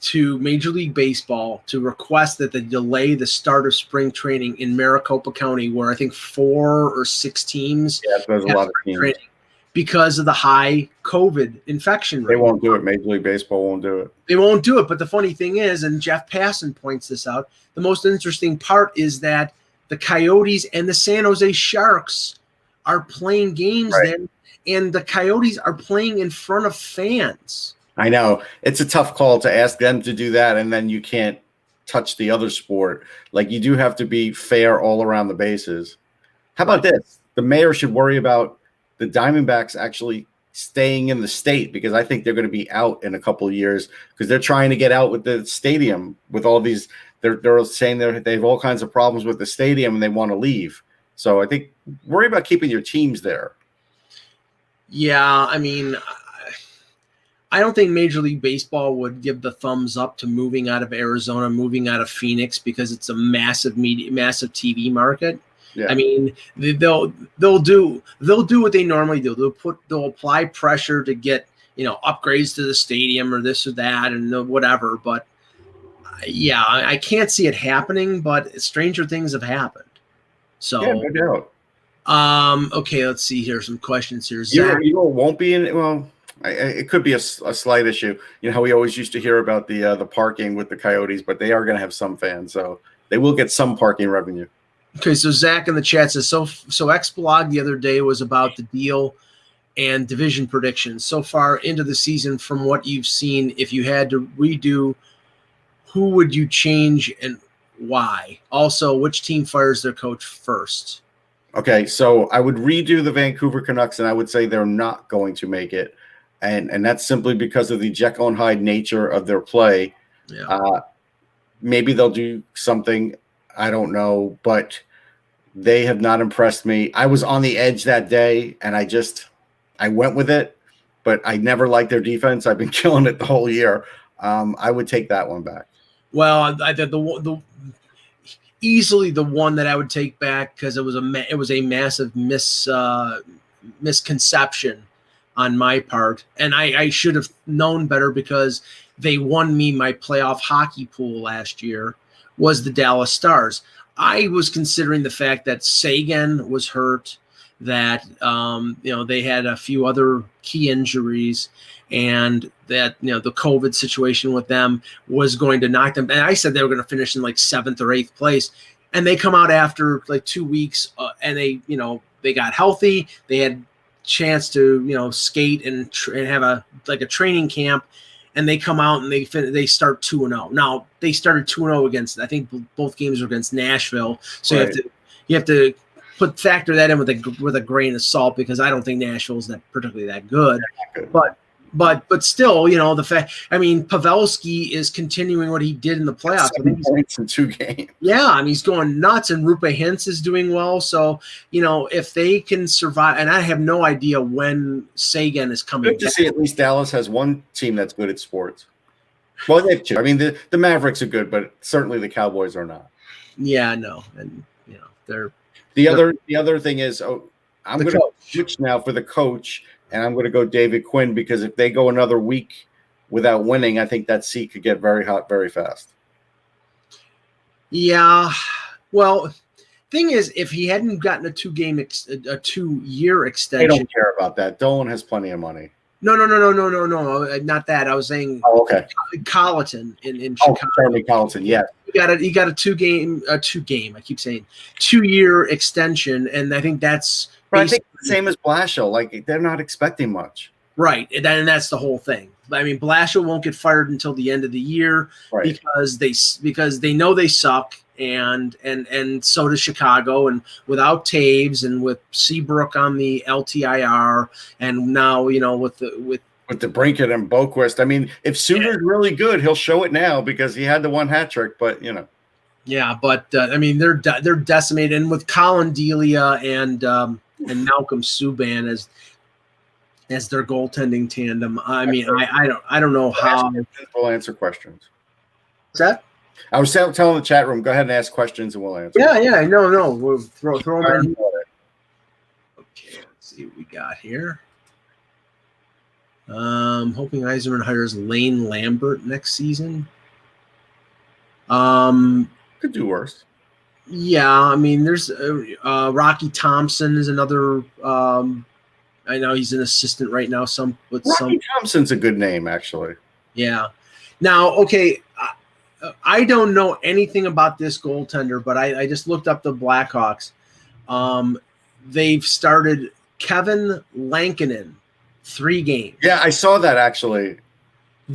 to Major League Baseball to request that they delay the start of spring training in Maricopa County, where I think 4 or 6 teams there's a lot of teams training because of the high COVID infection rate. They won't do it. Major League Baseball won't do it. They won't do it. But the funny thing is, and Jeff Passan points this out, the most interesting part is that the Coyotes and the San Jose Sharks are playing games there, and the Coyotes are playing in front of fans. I know. It's a tough call to ask them to do that, and then you can't touch the other sport. Like, you do have to be fair all around the bases. How about this? The mayor should worry about the Diamondbacks actually staying in the state, because I think they're going to be out in a couple of years because they're trying to get out with the stadium with all these. They're saying they have all kinds of problems with the stadium and they want to leave. So I think worry about keeping your teams there. Yeah, I mean, I don't think Major League Baseball would give the thumbs up to moving out of Arizona, moving out of Phoenix, because it's a massive TV market. Yeah. I mean, they'll do what they normally do. They'll apply pressure to get, upgrades to the stadium or this or that and whatever. But yeah, I can't see it happening. But stranger things have happened. So yeah, no doubt. Okay, let's see here. Some questions here. Zach, won't be in. Well, it could be a slight issue. You know how we always used to hear about the parking with the Coyotes, but they are going to have some fans, so they will get some parking revenue. Okay, so Zach in the chat says, so X-Blog the other day was about the deal and division predictions. So far into the season, from what you've seen, if you had to redo, who would you change and why? Also, which team fires their coach first? Okay, so I would redo the Vancouver Canucks, and I would say they're not going to make it. And that's simply because of the Jekyll and Hyde nature of their play. Yeah. Maybe they'll do something. I don't know, but they have not impressed me. I was on the edge that day, and I went with it, but I never liked their defense. I've been killing it the whole year. I would take that one back. Well, easily the one that I would take back, because it was a massive misconception on my part, and I should have known better because they won me my playoff hockey pool last year, was the Dallas Stars. I was considering the fact that Sagan was hurt, that they had a few other key injuries, and that the COVID situation with them was going to knock them. And I said they were going to finish in like 7th or 8th place, and they come out after like 2 weeks, and they got healthy. They had chance to skate and have a training camp, and they come out and they start 2-0. Now they started 2-0 against, I think both games were against Nashville, so right. you have to factor that in with a grain of salt, because I don't think Nashville's particularly that good. But But still, the fact. I mean, Pavelski is continuing what he did in the playoffs. 7 points in 2 games. Yeah, and he's going nuts. And Rupe Hintz is doing well. So if they can survive, and I have no idea when Sagan is coming. Good to see at least Dallas has one team that's good at sports. Well, they have 2. I mean, the Mavericks are good, but certainly the Cowboys are not. Yeah, no, and they're the other thing is, I'm going to switch now for the coach. And I'm going to go David Quinn because if they go another week without winning, I think that seat could get very hot very fast. Yeah. Well, thing is, if he hadn't gotten a 2-year extension. They don't care about that. Dolan has plenty of money. No. Not that. I was saying okay. Colleton in Chicago. Charlie Colleton, yeah. He got a 2-year extension, and I think that's I think the same as Blashill. Like, they're not expecting much. Right, and that's the whole thing. I mean, Blashill won't get fired until the end of the year because they know they suck, and so does Chicago. And without Taves and with Seabrook on the LTIR, and now with the Brinkett and Boquist. I mean, if Suter's really good, he'll show it now because he had the 1 hat trick. But yeah, but I mean, they're decimated, and with Colin Delia and Malcolm Subban as their goaltending tandem. I mean, I don't know how. We'll answer questions. What's that? I was telling the chat room, go ahead and ask questions and we'll answer. Yeah, no. We'll throw them in. Okay, let's see what we got here. Hoping Yzerman hires Lane Lambert next season. Could do worse. Yeah, I mean, there's Rocky Thompson is another. I know he's an assistant right now. Rocky Thompson's a good name, actually. Yeah. Now, okay, I don't know anything about this goaltender, but I just looked up the Blackhawks. They've started Kevin Lankinen 3 games. Yeah, I saw that actually.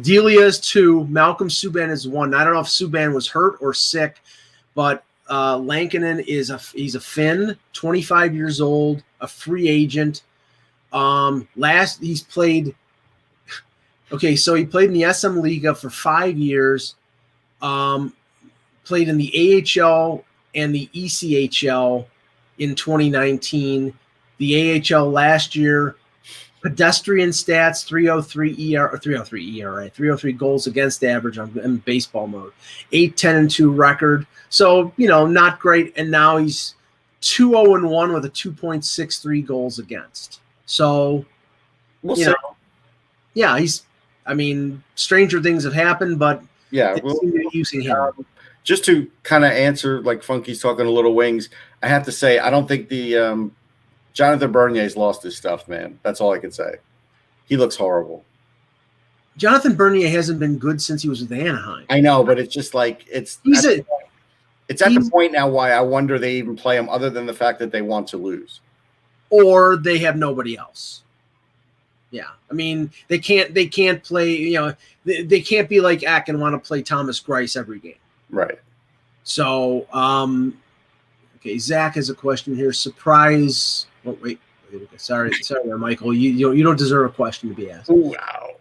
Delia is 2. Malcolm Subban is 1. I don't know if Subban was hurt or sick, but Lankinen he's a Finn, 25 years old, a free agent. He's played. Okay, so he played in the SM Liga for 5 years. Played in the AHL and the ECHL in 2019. The AHL last year. Pedestrian stats, 303 goals against average in baseball mode, 8-10-2 record. So, not great. And now he's 2-0-1 with a 2.63 goals against. So, we'll see. Yeah, stranger things have happened, but yeah, we're using him. Just to kind of answer, like Funky's talking a little wings, I have to say, I don't think the Jonathan Bernier's lost his stuff, man. That's all I can say. He looks horrible. Jonathan Bernier hasn't been good since he was with Anaheim. I know, but it's just like it's at the point now why I wonder they even play him other than the fact that they want to lose. Or they have nobody else. Yeah. I mean, they can't play, they can't be like Eck and want to play Thomas Greiss every game. Right. So, okay, Zach has a question here. Surprise. Oh, wait. Sorry, Michael. You don't deserve a question to be asked. Wow.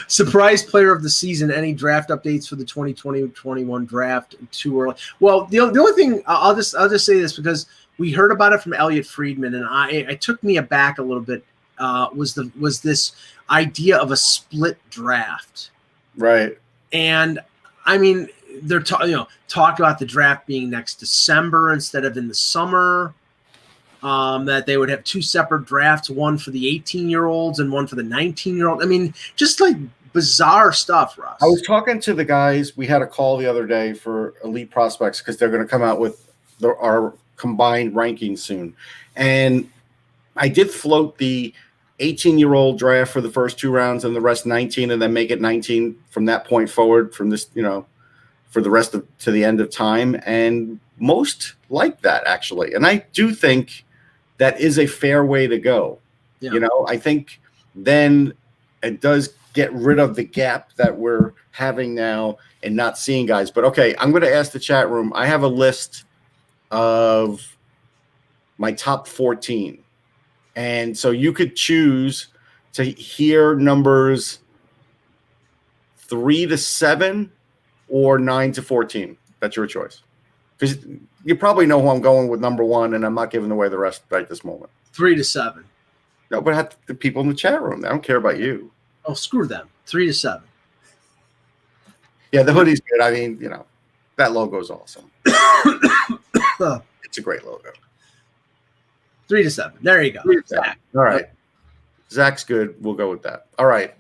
Surprise player of the season. Any draft updates for the 2020-21 draft? Too early. Well, the only thing I'll just say this because we heard about it from Elliot Friedman, and it took me aback a little bit. Was this idea of a split draft? Right. And I mean, they're talk about the draft being next December instead of in the summer. That they would have 2 separate drafts, one for the 18-year-olds and one for the 19-year-old. I mean, just like bizarre stuff, Russ. I was talking to the guys. We had a call the other day for elite prospects because they're going to come out with our combined rankings soon. And I did float the 18-year-old draft for the first 2 rounds and the rest 19, and then make it 19 from that point forward from this, for the rest of to the end of time. And most like that, actually. And I do think that is a fair way to go. Yeah. I think then it does get rid of the gap that we're having now and not seeing guys. But okay, I'm going to ask the chat room. I have a list of my top 14. And so you could choose to hear numbers 3 to 7 or 9 to 14. That's your choice. Because you probably know who I'm going with number 1, and I'm not giving away the rest right this moment. 3 to 7. No, but the people in the chat room. I don't care about you. Oh, screw them. 3 to 7. Yeah, the hoodie's good. I mean, that logo's awesome. It's a great logo. 3 to 7. There you go. Zach. All right. Zach's good. We'll go with that. All right.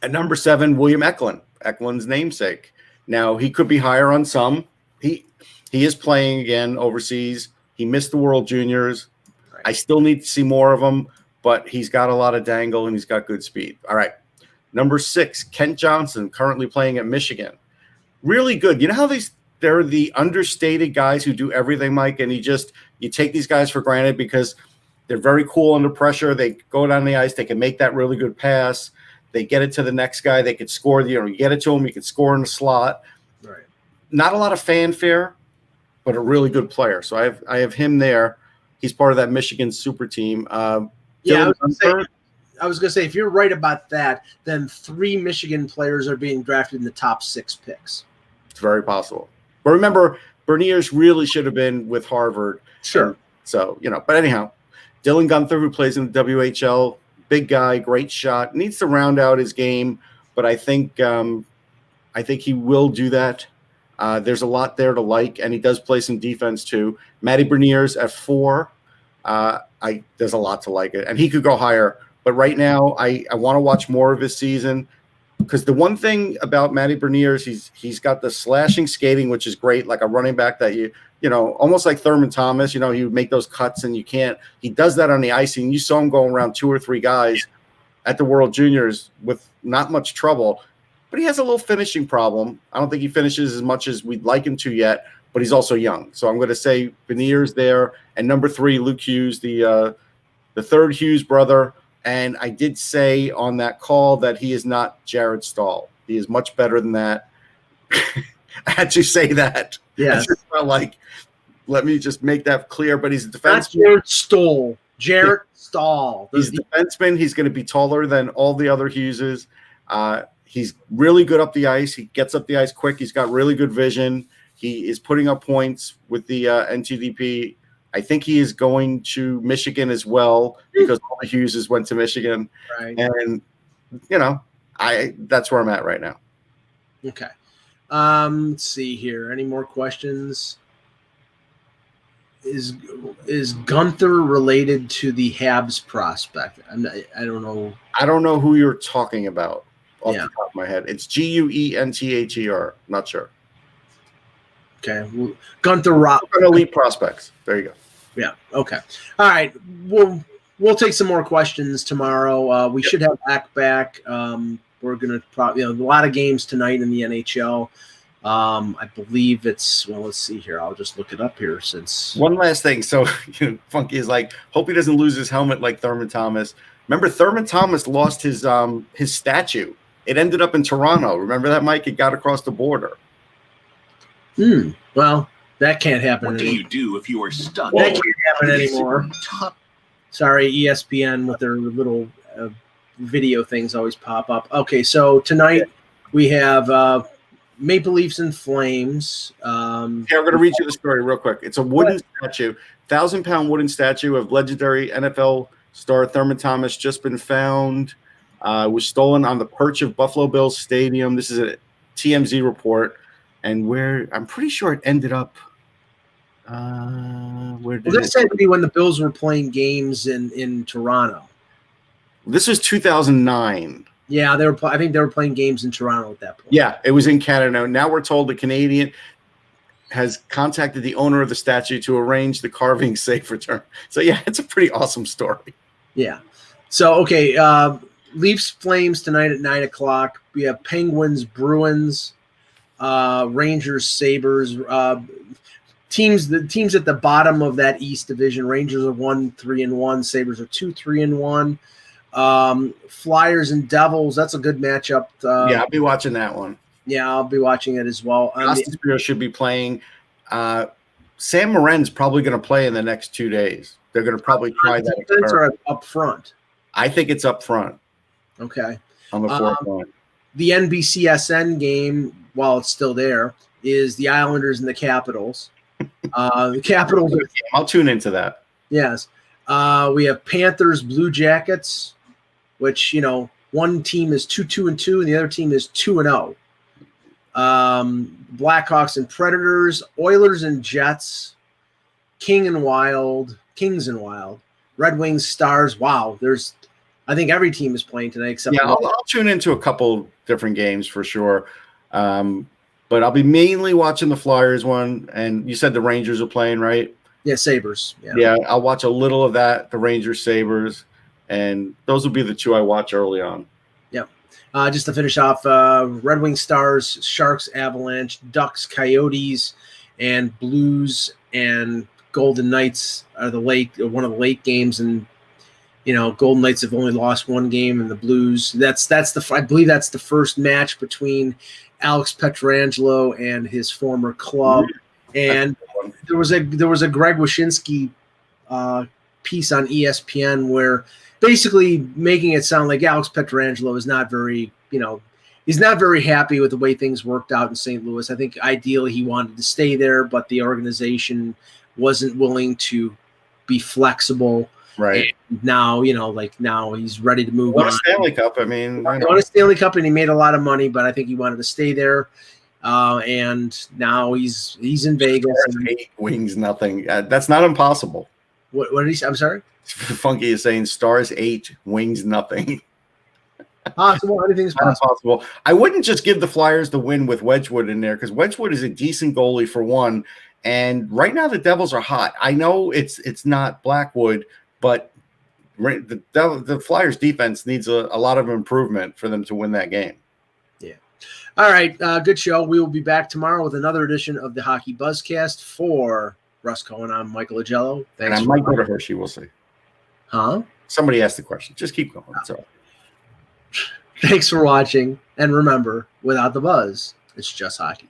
At number 7, William Eklund. Eklund's namesake. Now, he could be higher on some. He is playing again overseas. He missed the World Juniors. Right. I still need to see more of him, but he's got a lot of dangle and he's got good speed. All right. Number 6, Kent Johnson, currently playing at Michigan. Really good. You know how they're the understated guys who do everything, Mike, and you take these guys for granted because they're very cool under pressure. They go down the ice. They can make that really good pass. They get it to the next guy. They could score. You get it to him. You can score in the slot. Right. Not a lot of fanfare, but a really good player. So I have him there. He's part of that Michigan super team. I was going to say, if you're right about that, then 3 Michigan players are being drafted in the top 6 picks. It's very possible. But remember, Berniers really should have been with Harvard. Sure. So, but anyhow, Dylan Gunther, who plays in the WHL, big guy, great shot, needs to round out his game, but I think he will do that. There's a lot there to like, and he does play some defense too. Matty Berniers at 4. There's a lot to like it, and he could go higher. But right now, I want to watch more of his season because the one thing about Matty Berniers, he's got the slashing skating, which is great, like a running back that almost like Thurman Thomas. He would make those cuts, and he does that on the ice. And you saw him going around 2 or 3 guys at the World Juniors with not much trouble. But he has a little finishing problem. I don't think he finishes as much as we'd like him to yet, but he's also young. So I'm going to say Berniers there. And number 3, Luke Hughes, the third Hughes brother. And I did say on that call that he is not Jared Stahl. He is much better than that. I had to say that. Yeah. Let me just make that clear. But he's a defenseman. Not Jared Stoll. Jared Stahl. He's a defenseman. He's going to be taller than all the other Hugheses. He's really good up the ice. He gets up the ice quick. He's got really good vision. He is putting up points with the NTDP. I think he is going to Michigan as well because all the Hugheses went to Michigan. Right. And, that's where I'm at right now. Okay. Let's see here. Any more questions? Is Gunther related to the Habs prospect? I don't know. I don't know who you're talking about off the top of my head. It's Guenther. Not sure. Okay. Well, Gunther elite prospects. There you go. Yeah. Okay. All right. We'll take some more questions tomorrow. We should have Ack back. We're going to probably a lot of games tonight in the NHL. I believe it's let's see here. I'll just look it up here since one last thing. So Funky is like, hope he doesn't lose his helmet like Thurman Thomas. Remember, Thurman Thomas lost his statue. It ended up in Toronto. Remember that, Mike? It got across the border. Well, that can't happen. What do you do if you are stuck? That can't happen anymore. Sorry, ESPN with their little video things always pop up. Okay, so tonight we have Maple Leafs and Flames. I'm going to read you the story real quick. It's a wooden statue, 1,000-pound wooden statue of legendary NFL star Thurman Thomas, just been found. It was stolen on the perch of Buffalo Bills Stadium. This is a TMZ report. And I'm pretty sure it ended up. This had to be when the Bills were playing games in Toronto. This was 2009. Yeah, I think they were playing games in Toronto at that point. Yeah, it was in Canada. Now we're told the Canadian has contacted the owner of the statue to arrange the carving safe return. So yeah, it's a pretty awesome story. Yeah. So okay, Leafs Flames tonight at 9:00. We have Penguins Bruins. Rangers, Sabres, teams at the bottom of that East Division. Rangers are 1-3-1. Sabres are 2-3-1. Flyers and Devils. That's a good matchup. I'll be watching that one. Yeah, I'll be watching it as well. Austin Spears should be playing. Sam Morin's probably going to play in the next 2 days. They're going to probably try that or up front. I think it's up front Okay. on the fourth line. The NBCSN game, while it's still there, is the Islanders and the Capitals. The Capitals are, I'll tune into that. yes. We have Panthers, Blue Jackets, which, one team is 2-2-2 and the other team is 2-0. Blackhawks and Predators, Oilers and Jets, Kings and Wild, Red Wings, Stars. Wow, I think every team is playing today except I'll tune into a couple different games for sure. But I'll be mainly watching the Flyers one. And you said the Rangers are playing, right? Yeah, Sabres. Yeah, I'll watch a little of that, the Rangers, Sabres, and those will be the two I watch early on. Yep. Just to finish off, Red Wings, Stars, Sharks, Avalanche, Ducks, Coyotes, and Blues and Golden Knights are one of the late games, and Golden Knights have only lost one game, and the Blues. I believe that's the first match between Alex Pietrangelo and his former club. And there was a Greg Wyshynski piece on ESPN where basically making it sound like Alex Pietrangelo is not very, he's not very happy with the way things worked out in St. Louis. I think ideally he wanted to stay there, but the organization wasn't willing to be flexible. Right. And now, now he's ready to move on. on. Stanley Cup. I mean, he won a Stanley Cup and he made a lot of money, but I think he wanted to stay there. And now he's in Vegas. Stars 8 wings nothing. That's not impossible. What did he say? I'm sorry. Funky is saying Stars 8 wings nothing. Possible. Anything's possible. I wouldn't just give the Flyers the win with Wedgwood in there because Wedgwood is a decent goalie for one. And right now the Devils are hot. I know it's not Blackwood, but the Flyers defense needs a lot of improvement for them to win that game. Yeah. All right. Good show. We will be back tomorrow with another edition of the Hockey Buzzcast. For Russ Cohen, I'm Michael Agello. Thanks. And I might go to Hershey. We'll see. Huh? Somebody asked the question. Just keep going. That's all. Thanks for watching. And remember, without the buzz, it's just hockey.